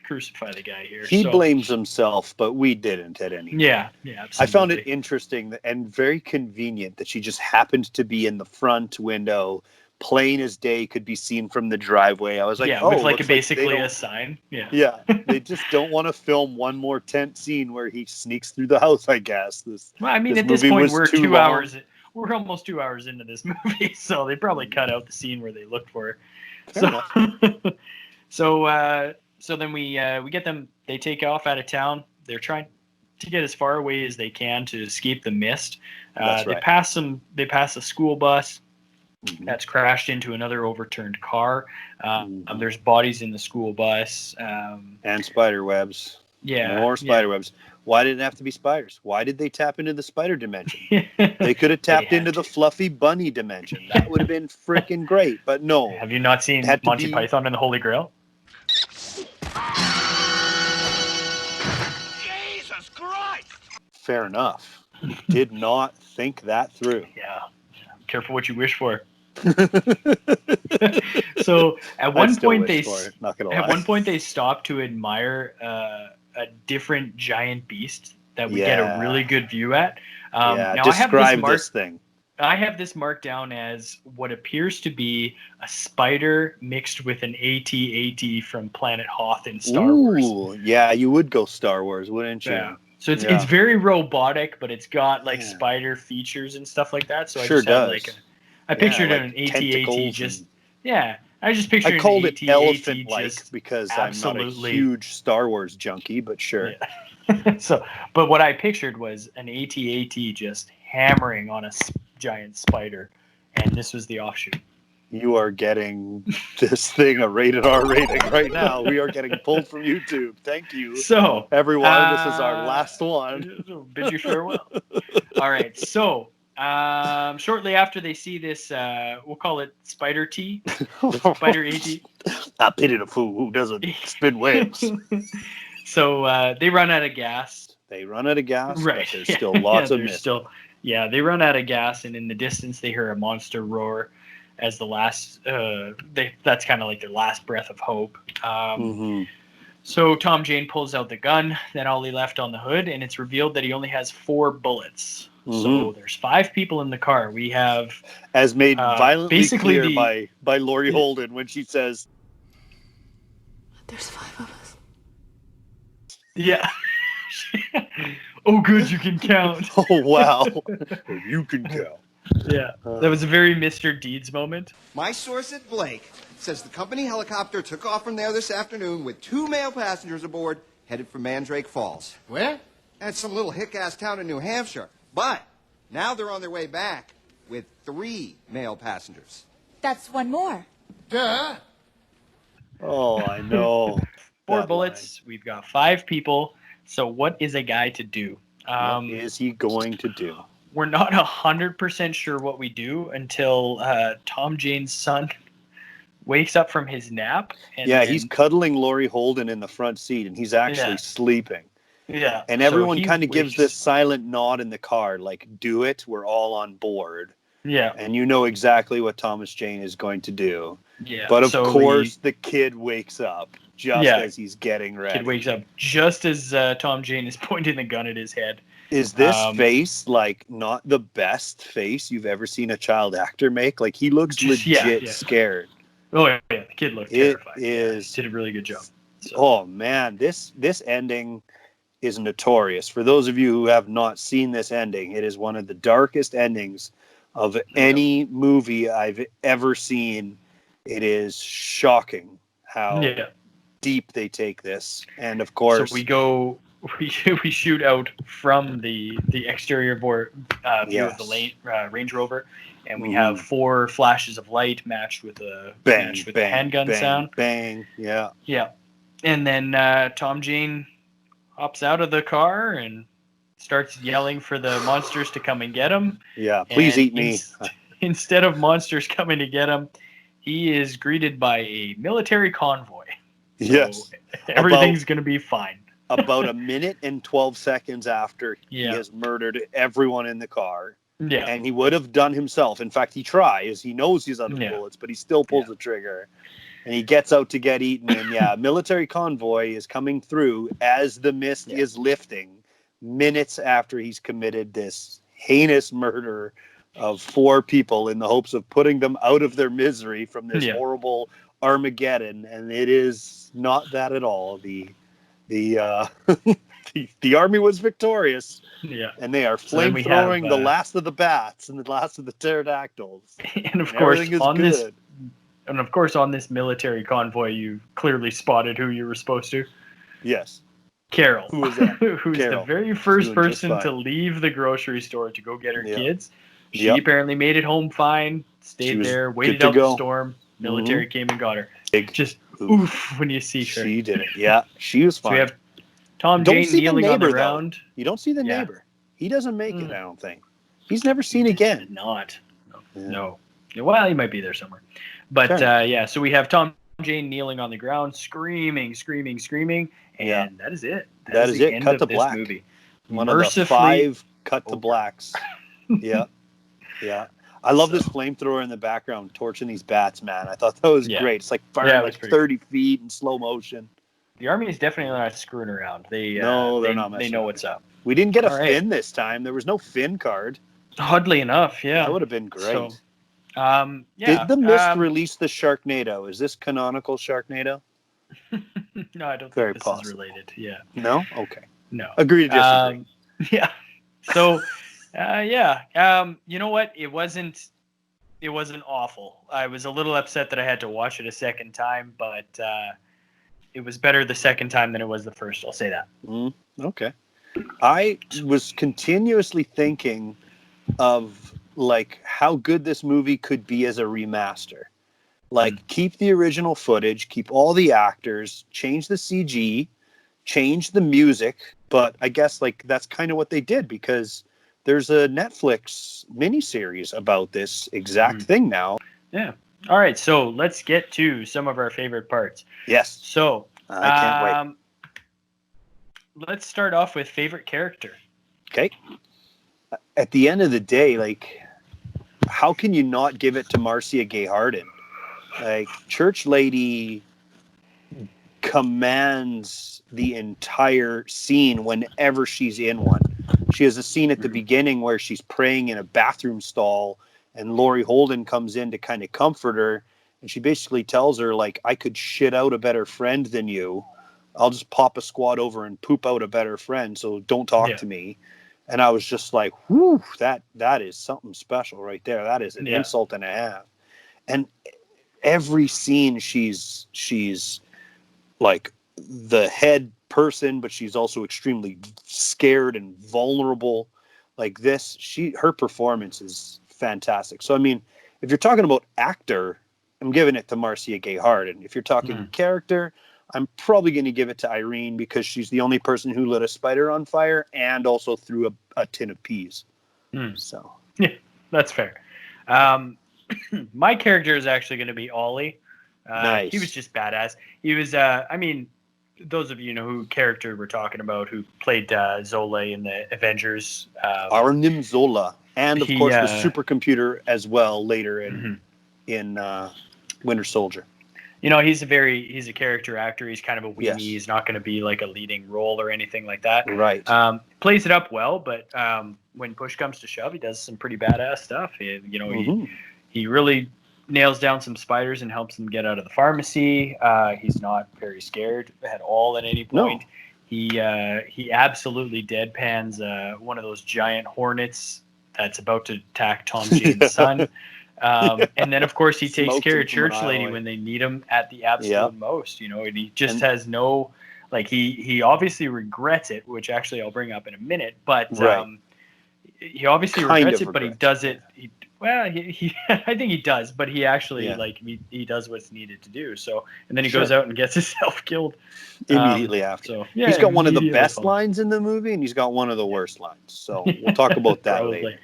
crucify the guy here.
He blames himself, but we didn't at any point.
Yeah, absolutely.
I found it interesting and very convenient that she just happened to be in the front window, plain as day, could be seen from the driveway. I was like,
with like basically a sign.
Yeah. They just don't want to film one more tent scene where he sneaks through the house, I guess.
At this point we're 2 hours. we're almost 2 hours into this movie, so they probably cut out the scene where they looked for her. So then we get them. They take off out of town. They're trying to get as far away as they can to escape the mist.
That's right.
They pass a school bus that's crashed into another overturned car. There's bodies in the school bus.
And spider webs.
Yeah.
More spider webs. Why did it have to be spiders? Why did they tap into the spider dimension? They could have tapped into the fluffy bunny dimension. That would have been freaking great, but no.
Have you not seen Monty Python and the Holy Grail?
Jesus Christ!
Fair enough. Did not think that through.
Yeah. Careful what you wish for. So at one point they stop to admire a different giant beast that we get a really good view at. Now
describe this thing.
I have this marked down as what appears to be a spider mixed with an AT-AT from Planet Hoth in Star Wars.
Yeah, you would go Star Wars, wouldn't you?
Yeah. So it's very robotic, but it's got like spider features and stuff like that. So I just had I pictured an AT-AT just I just pictured
I called it
elephant-like
because I'm not a huge Star Wars junkie, but sure.
Yeah. But what I pictured was an AT-AT just hammering on a giant spider, and this was the offshoot.
You are getting this thing a rated R rating right now. We are getting pulled from YouTube. Thank you.
So
everyone, this is our last one.
Bid you farewell. All right. So shortly after they see this, we'll call it Spider T, Spider AT.
I pity the fool who doesn't spin webs.
So they run out of gas.
Right.
But
there's still lots of mist.
They run out of gas, and in the distance they hear a monster roar as the last. That's kind of like their last breath of hope. So Tom Jane pulls out the gun that Ollie left on the hood, and it's revealed that he only has 4 bullets. So there's 5 people in the car. We have,
as made violently clear by Laurie Holden when she says,
"There's 5 of us."
Yeah. Oh, good, you can count.
Oh, wow. You can count.
Yeah, that was a very Mr. Deeds moment.
My source at Blake says the company helicopter took off from there this afternoon with 2 male passengers aboard, headed for Mandrake Falls.
Where?
That's some little hick-ass town in New Hampshire. But now they're on their way back with 3 male passengers.
That's 1 more.
Duh.
Oh, I know.
4 bullets. We've got 5 people. So what is a guy to do?
What is he going to do?
We're not 100% sure what we do until Tom Jane's son wakes up from his nap. And
he's cuddling Laurie Holden in the front seat, and he's actually sleeping.
Yeah.
And everyone kind of gives this silent nod in the car, like, do it, we're all on board.
Yeah.
And you know exactly what Thomas Jane is going to do.
Yeah.
But of course, the kid wakes up just as he's getting ready.
Kid wakes up just as Tom Jane is pointing the gun at his head.
Is this face, like, not the best face you've ever seen a child actor make? Like, he looks legit scared.
Oh, yeah. The kid looked terrified.
Did
a really good job. So.
Oh, man. This ending is notorious. For those of you who have not seen this ending, it is one of the darkest endings of any movie I've ever seen. It is shocking how deep they take this. And, of course...
So we shoot out from the exterior view of the Range Rover, and we have 4 flashes of light matched with a handgun sound.
Bang, yeah.
Yeah. And then Tom Jane hops out of the car and starts yelling for the monsters to come and get him.
Yeah, please eat me.
Instead of monsters coming to get him, he is greeted by a military convoy. So everything's going to be fine.
About a minute and 12 seconds after he has murdered everyone in the car.
Yeah.
And he would have done himself. In fact, he tries. He knows he's out of bullets, but he still pulls the trigger. And he gets out to get eaten. And military convoy is coming through as the mist is lifting minutes after he's committed this heinous murder of 4 people in the hopes of putting them out of their misery from this horrible Armageddon. And it is not that at all. The the army was victorious.
Yeah.
And they are
So then we
flamethrowing
have,
the last of the bats and the last of the pterodactyls.
And of course,
everything is
on
good.
this, and of course, on this military convoy, you clearly spotted who you were supposed to.
Yes.
Carol,
Who was that?
who's
Carol.
the very first
Doing just
person to
fine.
leave the grocery store to go get her
Yeah.
kids. She
Yep.
apparently made it home fine,
She
stayed
was
there,
good
waited
to
out the
go.
storm. Military came and got her.
Big
Just oof when you see her.
She did it. Yeah, she was
So
fine.
we have Tom
Don't
Jane
see the
kneeling on
neighbor,
the
though.
ground.
You don't see the
Yeah.
neighbor. He doesn't make it, I don't think. He's never seen
Did
again.
not.
Yeah.
No. Well, he might be there somewhere. But yeah, so we have Tom Jane kneeling on the ground, screaming, and
Yeah.
that is it.
That is
the
it.
end
Cut
of
to
this
black.
movie.
One of the
Mercifully
5 cut to blacks. Yeah. Yeah. I love
So-
this flamethrower in the background torching these bats, man. I thought that was
Yeah.
great. It's like firing
Yeah, it was
like
pretty
30 feet in slow motion.
The Army is definitely not screwing around.
No, they're not
They
messing
know
up.
what's up.
We didn't get a
All right.
fin this time. There was no fin card.
Oddly enough, yeah.
That would have been great.
So, yeah.
Did the Mist release the Sharknado? Is this canonical Sharknado?
No, I don't
Very
think this
possible.
is related. Yeah.
No? Okay.
No.
Agree to disagree.
Yeah. So, yeah. You know what? It wasn't awful. I was a little upset that I had to watch it a second time, but it was better the second time than it was the first. I'll say that.
Okay. I was continuously thinking of like how good this movie could be as a remaster. Like keep the original footage, keep all the actors, change the CG, change the music, but I guess like that's kind of what they did because there's a Netflix miniseries about this exact thing now.
Yeah. All right, so let's get to some of our favorite parts.
Yes.
So
I can't wait.
Let's start off with favorite character.
Okay. At the end of the day, like, how can you not give it to Marcia Gay Harden? Like, Church Lady commands the entire scene whenever she's in one. She has a scene at the beginning where she's praying in a bathroom stall and Laurie Holden comes in to kind of comfort her. And she basically tells her, like, I could shit out a better friend than you. I'll just pop a squad over and poop out a better friend. So don't talk to me. And I was just like, whoo, that is something special right there. That is an insult and a half. And every scene she's like the head person, but she's also extremely scared and vulnerable. Like this, her performance is fantastic. So I mean, if you're talking about actor, I'm giving it to Marcia Gay Harden. If you're talking character, I'm probably going to give it to Irene because she's the only person who lit a spider on fire and also threw a tin of peas. So
yeah, that's fair. My character is actually going to be Ollie.
Nice.
He was just badass. He was, I mean, those of you know who character we're talking about, who played Zola in the Avengers.
Arnim Zola. And of course the supercomputer as well later in Winter Soldier.
You know, he's a character actor. He's kind of a weenie.
Yes.
He's not going to be like a leading role or anything like that.
Right.
Plays it up well, but when push comes to shove, he does some pretty badass stuff. He really nails down some spiders and helps them get out of the pharmacy. He's not very scared at all at any point. No. He absolutely deadpans one of those giant hornets that's about to attack Tom Jane's son. And then, of course, he takes care of Church Lady when they need him at the absolute most, you know, and he just has no, like, he obviously regrets it, which actually I'll bring up in a minute, but he obviously regrets it, but he does it. He I think he does, but he actually, he does what's needed to do. So, and then he goes out and gets himself killed.
Immediately after.
So,
he's got one of the best lines in the movie, and he's got one of the worst lines. So we'll talk about that later.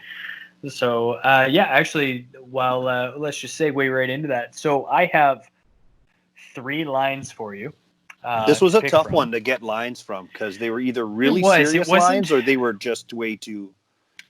So, actually, let's just segue right into that. So I have 3 lines for you.
This was a tough one to get lines from because they were either really serious lines or they were just way too...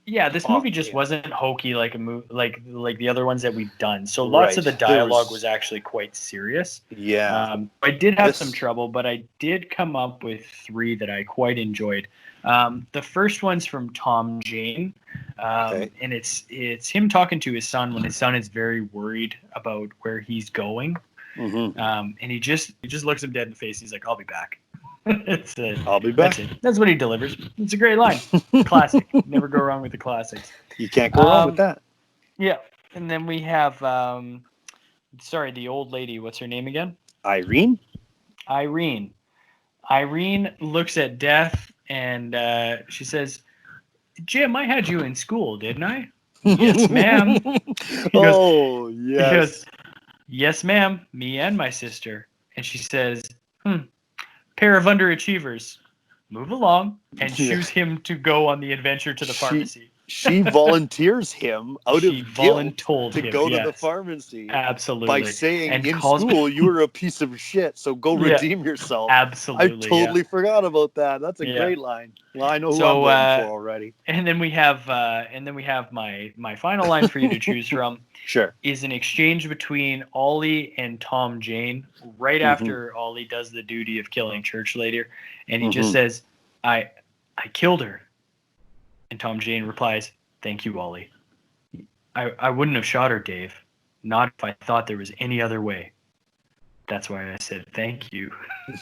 Yeah, this movie just wasn't hokey like a movie, like the other ones that we've done. So lots of the dialogue was actually quite serious.
Yeah.
I did have some trouble, but I did come up with 3 that I quite enjoyed. The first one's from Tom Jane, and it's him talking to his son when his son is very worried about where he's going, and he just looks him dead in the face. He's like, "I'll be back."
I'll be back.
That's what he delivers. It's a great line. Classic. Never go wrong with the classics.
You can't go wrong with that.
Yeah. And then we have, the old lady. What's her name again?
Irene.
Irene looks at Death and she says, Jim, I had you in school, didn't I? Yes, ma'am.
Yes.
He goes, yes, ma'am. Me and my sister. And she says, pair of underachievers. Move along, and shoots him to go on the adventure to the pharmacy.
She volunteers him out of guilt to go to the pharmacy.
Absolutely.
By saying, and in school, you were a piece of shit, so go redeem yourself.
Absolutely.
I totally forgot about that. That's a great line. Well, I know who I'm voting for already.
And then we have my final line for you to choose from.
Sure.
Is an exchange between Ollie and Tom Jane right after Ollie does the duty of killing Church Lady, and he just says, I killed her. And Tom Jane replies, thank you, Ollie. I wouldn't have shot her, Dave. Not if I thought there was any other way. That's why I said thank you.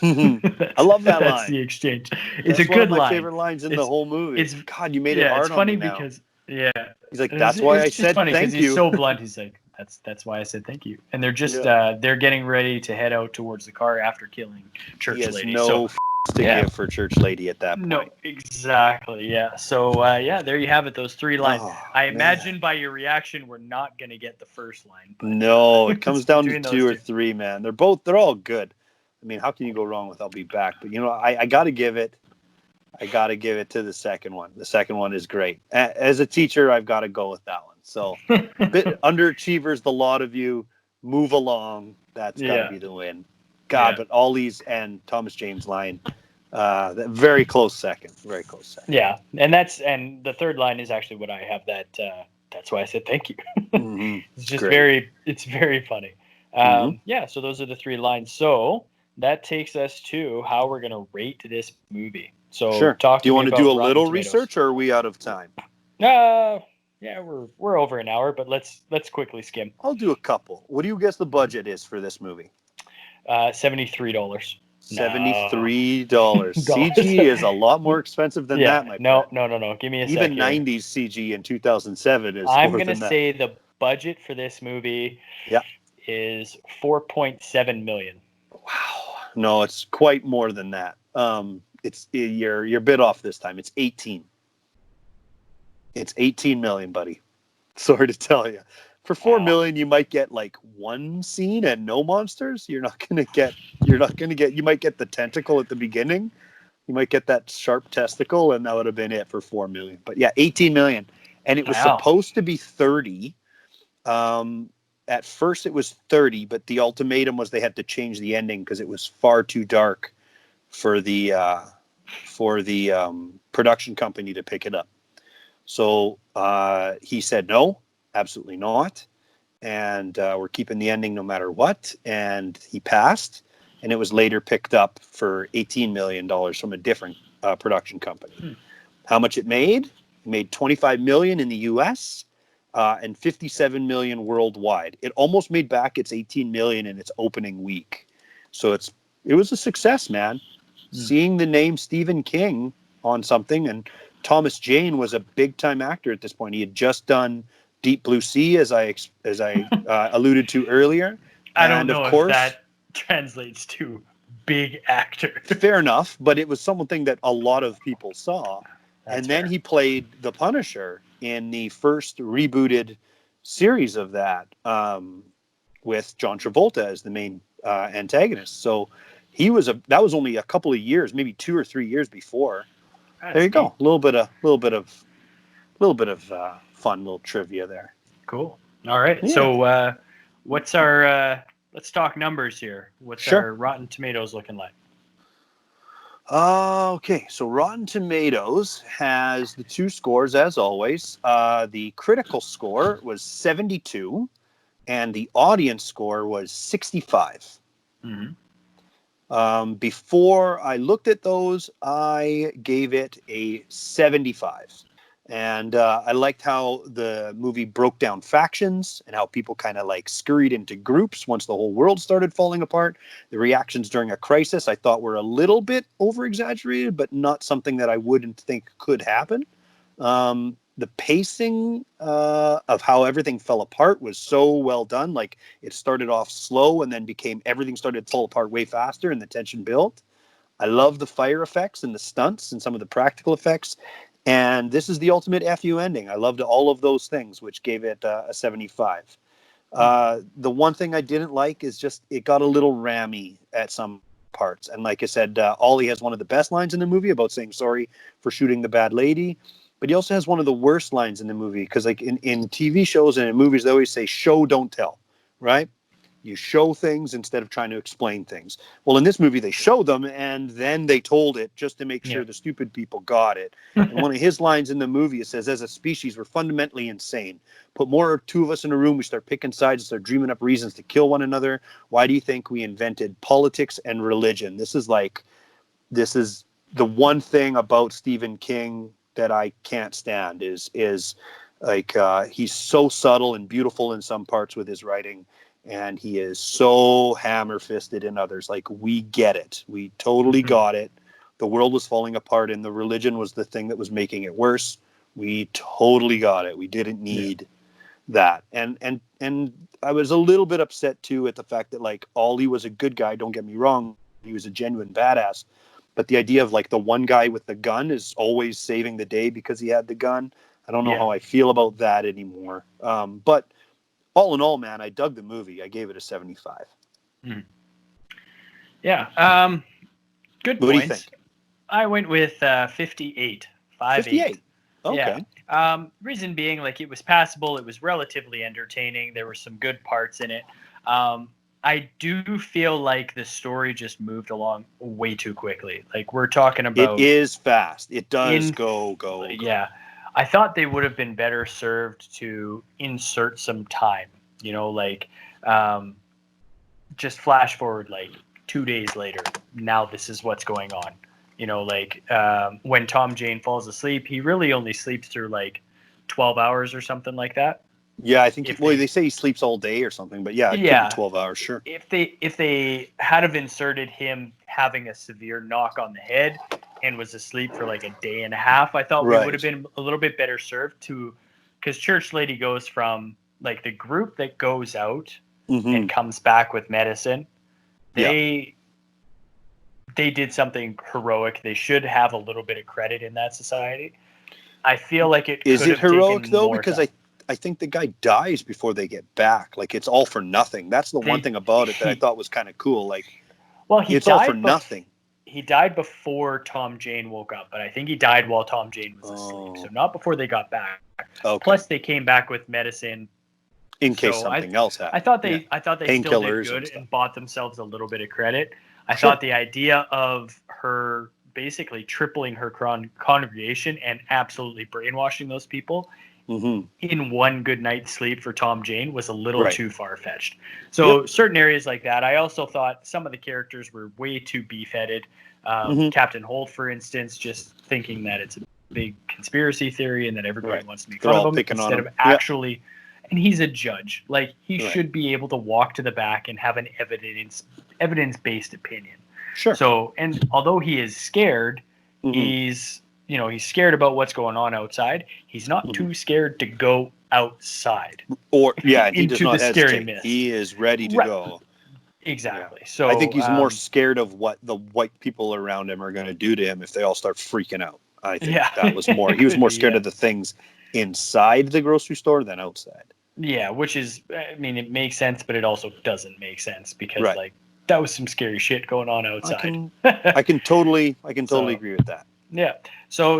I love that line.
That's the exchange. It's a good line.
It's one of my favorite lines in the whole movie. God, you made it hard on me now.
It's funny because,
he's like, that's why I said thank you.
He's so blunt. He's like, that's why I said thank you. And they're just, they're getting ready to head out towards the car after killing Church Lady.
To give for Church Lady at that point.
No, exactly. Yeah. So there you have it. Those three lines. I imagine by your reaction, we're not going to get the first line. But,
no, it comes down to two or three, man. They're all good. I mean, how can you go wrong with I'll Be Back? But I got to give it. I got to give it to the second one. The second one is great. As a teacher, I've got to go with that one. So, underachievers, the lot of you, move along. That's got to be the win. God, but Ollie's and Thomas Jane's line, very close second. Very close second.
Yeah, and the third line is actually what I have. That's why I said thank you. It's just it's very funny. Yeah, so those are the three lines. So that takes us to how we're gonna rate this movie. So
sure. Do you want to do a little research, or are we out of time?
Yeah, we're over an hour, but let's quickly skim.
I'll do a couple. What do you guess the budget is for this movie?
$73.
$73. CG is a lot more expensive than that, my friend.
No. Give me a second.
Even 90s CG in 2007 is
I'm
more
going to
than that.
say the budget for this movie is $4.7 million.
Wow. No, it's quite more than that. You're a bit off this time. It's 18. It's 18 million, buddy. Sorry to tell you. For $4 million, you might get like one scene and no monsters. You might get the tentacle at the beginning. You might get that sharp testicle, and that would have been it for $4 million. But yeah, 18 million. And it was supposed to be 30. At first it was 30, but the ultimatum was they had to change the ending because it was far too dark for the production company to pick it up. So he said no. Absolutely not. And we're keeping the ending no matter what. And he passed. And it was later picked up for $18 million from a different production company. How much it made? It made $25 million in the US and $57 million worldwide. It almost made back its $18 million in its opening week. So it was a success, man. Seeing the name Stephen King on something, and Thomas Jane was a big time actor at this point. He had just done Deep Blue Sea, as I alluded to earlier.
I don't know if that translates to big actor.
Fair enough, but it was something that a lot of people saw. And then he played the Punisher in the first rebooted series of that, with John Travolta as the main antagonist. So that was only a couple of years, maybe 2 or 3 years before. There you go. A little bit of fun little trivia there.
Cool. All right. Yeah. So what's our let's talk numbers here. What's our Rotten Tomatoes looking like?
Okay, so Rotten Tomatoes has the two scores as always. The critical score was 72 and the audience score was 65. Before I looked at those, I gave it a 75. And I liked how the movie broke down factions and how people kind of like scurried into groups once the whole world started falling apart. The reactions during a crisis I thought were a little bit over-exaggerated, but not something that I wouldn't think could happen. The pacing of how everything fell apart was so well done. Like, it started off slow and then everything started to fall apart way faster and the tension built. I love the fire effects and the stunts and some of the practical effects. And this is the ultimate FU ending. I loved all of those things, which gave it a 75. The one thing I didn't like is just it got a little rammy at some parts. And like I said, Ollie has one of the best lines in the movie about saying sorry for shooting the bad lady. But he also has one of the worst lines in the movie, because like in TV shows and in movies, they always say show, don't tell, right? You show things instead of trying to explain things. Well, in this movie, they showed them and then they told it just to make sure the stupid people got it. And one of his lines in the movie, it says, as a species, we're fundamentally insane. Put more or two of us in a room, we start picking sides and start dreaming up reasons to kill one another. Why do you think we invented politics and religion? This is the one thing about Stephen King that I can't stand is like he's so subtle and beautiful in some parts with his writing. And he is so hammer-fisted in others. Like, we get it. We totally got it. The world was falling apart, and the religion was the thing that was making it worse. We totally got it. We didn't need that. And I was a little bit upset, too, at the fact that, like, Ollie was a good guy. Don't get me wrong. He was a genuine badass. But the idea of, like, the one guy with the gun is always saving the day because he had the gun. I don't know how I feel about that anymore. But all in all, man, I dug the movie. I gave it a 75.
Yeah. Good
What do you
points.
think?
I went with 58.
58. Okay.
Yeah. Reason being, like, it was passable. It was relatively entertaining. There were some good parts in it. I do feel like the story just moved along way too quickly. Like, we're talking about...
It is fast. It does go.
Yeah. I thought they would have been better served to insert some time, like just flash forward like 2 days later. Now this is what's going on. When Tom Jane falls asleep, he really only sleeps through like 12 hours or something like that.
Yeah, I think they say he sleeps all day or something, but yeah, it could be 12 hours, sure.
If they had have inserted him having a severe knock on the head and was asleep for like a day and a half, I thought we would have been a little bit better served to, because Church Lady goes from like the group that goes out and comes back with medicine. They did something heroic. They should have a little bit of credit in that society. I feel like it
is it heroic though, because
time.
I think the guy dies before they get back. Like, it's all for nothing. That's the one thing about it that I thought was kind of cool. Like, it's all for nothing.
He died before Tom Jane woke up, but I think he died while Tom Jane was asleep. So not before they got back.
Okay.
Plus, they came back with medicine
in case something else happened.
I thought they still did good and bought themselves a little bit of credit. I thought the idea of her basically tripling her congregation and absolutely brainwashing those people in one good night's sleep for Tom Jane was a little too far-fetched. So certain areas like that. I also thought some of the characters were way too beef-headed. Captain Holt, for instance, just thinking that it's a big conspiracy theory and that everybody wants to make fun of him instead of actually... And he's a judge. Like, he should be able to walk to the back and have an evidence-based opinion.
Sure.
So, and although he is scared, he's scared about what's going on outside. He's not too scared to go outside.
Or he
into
does not
the
hesitate.
scary mist.
He is ready to go.
Exactly.
Yeah.
So
I think he's more scared of what the white people around him are going to do to him if they all start freaking out. I think that was more. He was more scared of the things inside the grocery store than outside.
Yeah, which is, I mean, it makes sense, but it also doesn't make sense because like that was some scary shit going on outside.
I can totally agree with that.
Yeah. So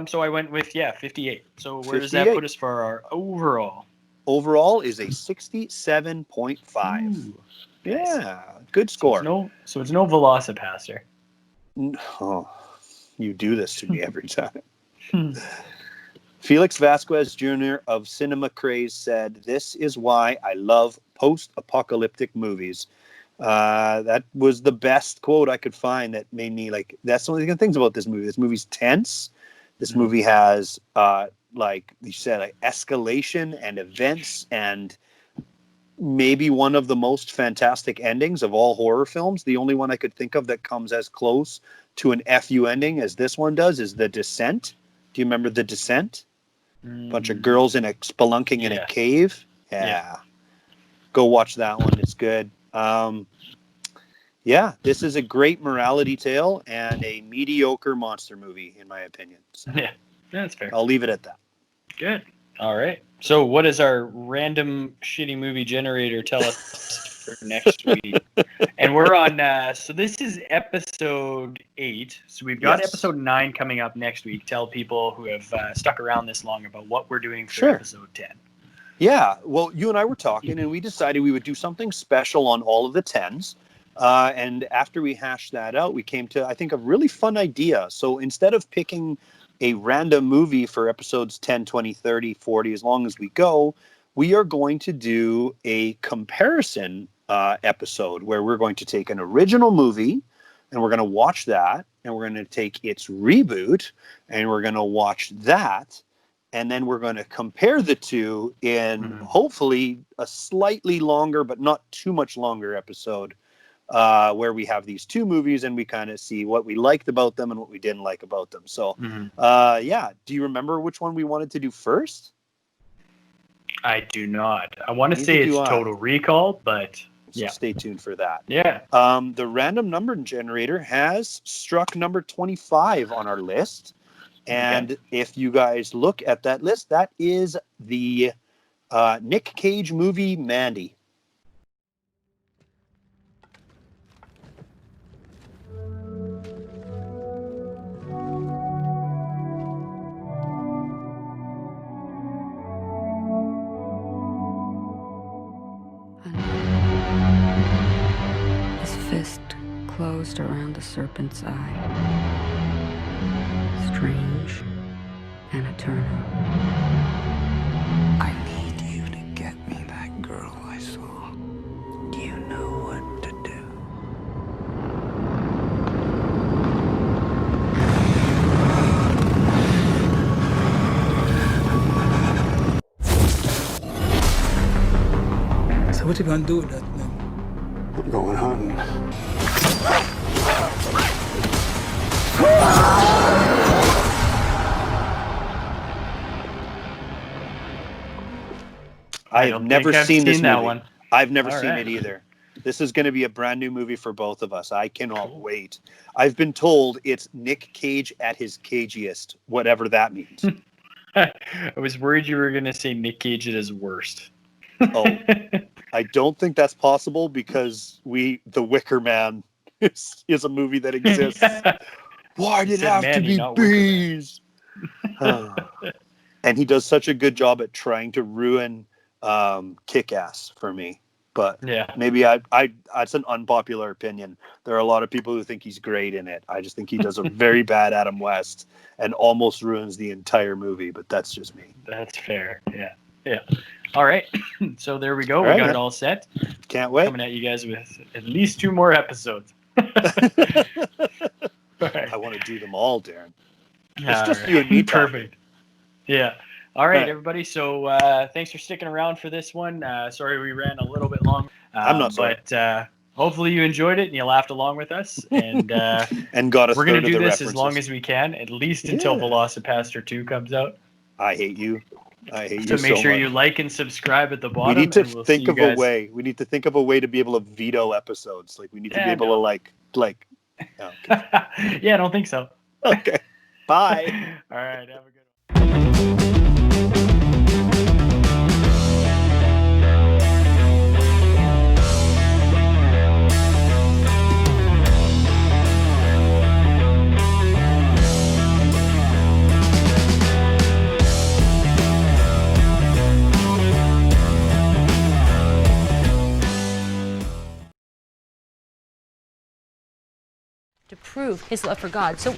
so I went with 58. So where does that put us for our overall?
Overall is a 67.5. Yeah, good score.
So it's no Velocipaster.
Oh, you do this to me every time. Felix Vasquez Jr. of Cinema Craze said, "This is why I love post-apocalyptic movies." That was the best quote I could find that made me like, that's one of the good things about this movie. This movie's tense. This movie has, like you said, like escalation and events and maybe one of the most fantastic endings of all horror films. The only one I could think of that comes as close to an FU ending as this one does is The Descent. Do you remember The Descent? Bunch of girls in a spelunking in a cave. Yeah. Go watch that one. It's good. Yeah, this is a great morality tale and a mediocre monster movie, in my opinion. So
yeah, that's fair.
I'll leave it at that.
Good. All right. So what does our random shitty movie generator tell us for next week? And we're on, so this is episode 8. So we've got episode 9 coming up next week. Tell people who have stuck around this long about what we're doing for episode 10.
Yeah, well, you and I were talking, and we decided we would do something special on all of the 10s. And after we hashed that out, we came to, I think, a really fun idea. So instead of picking a random movie for episodes 10, 20, 30, 40, as long as we go, we are going to do a comparison episode where we're going to take an original movie and we're going to watch that, and we're going to take its reboot and we're going to watch that. And then we're going to compare the two in hopefully a slightly longer, but not too much longer episode where we have these two movies and we kind of see what we liked about them and what we didn't like about them. So, yeah. Do you remember which one we wanted to do first?
I do not. I want to say it's Total Recall, but
so stay tuned for that.
Yeah.
The random number generator has struck number 25 on our list. And if you guys look at that list, that is the Nick Cage movie Mandy.
His fist closed around the serpent's eye. Strange and eternal.
I need you to get me that girl I saw. Do you know what to do?
So what you gonna do with that thing?
I'm going hunting.
I have never seen this
that
movie.
one.
I've never seen it either. This is going to be a brand new movie for both of us. I cannot wait. I've been told it's Nick Cage at his cagiest, whatever that means.
I was worried you were going to say Nick Cage at his worst.
Oh, I don't think that's possible because The Wicker Man is a movie that exists. Why did it have to be bees? And he does such a good job at trying to ruin Kick-Ass for me. But maybe it's an unpopular opinion. There are a lot of people who think he's great in it. I just think he does a very bad Adam West and almost ruins the entire movie, but that's just me.
That's fair. Yeah. All right. So there we go. We got it all set.
Can't wait.
Coming at you guys with at least 2 more episodes.
All right. I want to do them all, Darren. It's just you and me.
Perfect. Yeah. All right, everybody. So thanks for sticking around for this one. Sorry we ran a little bit long.
I'm not sorry.
But hopefully you enjoyed it and you laughed along with us. And
and got us.
We're going to do this as long as we can, at least until Velocipaster 2 comes out.
I hate you.
So make sure you like and subscrib at the bottom.
We need to think of a way. We need to think of a way to be able to veto episodes. Like we need to be able to like. Oh, okay.
Yeah, I don't think so.
Okay. Bye.
All right. Have a good one.
To prove his love for God. So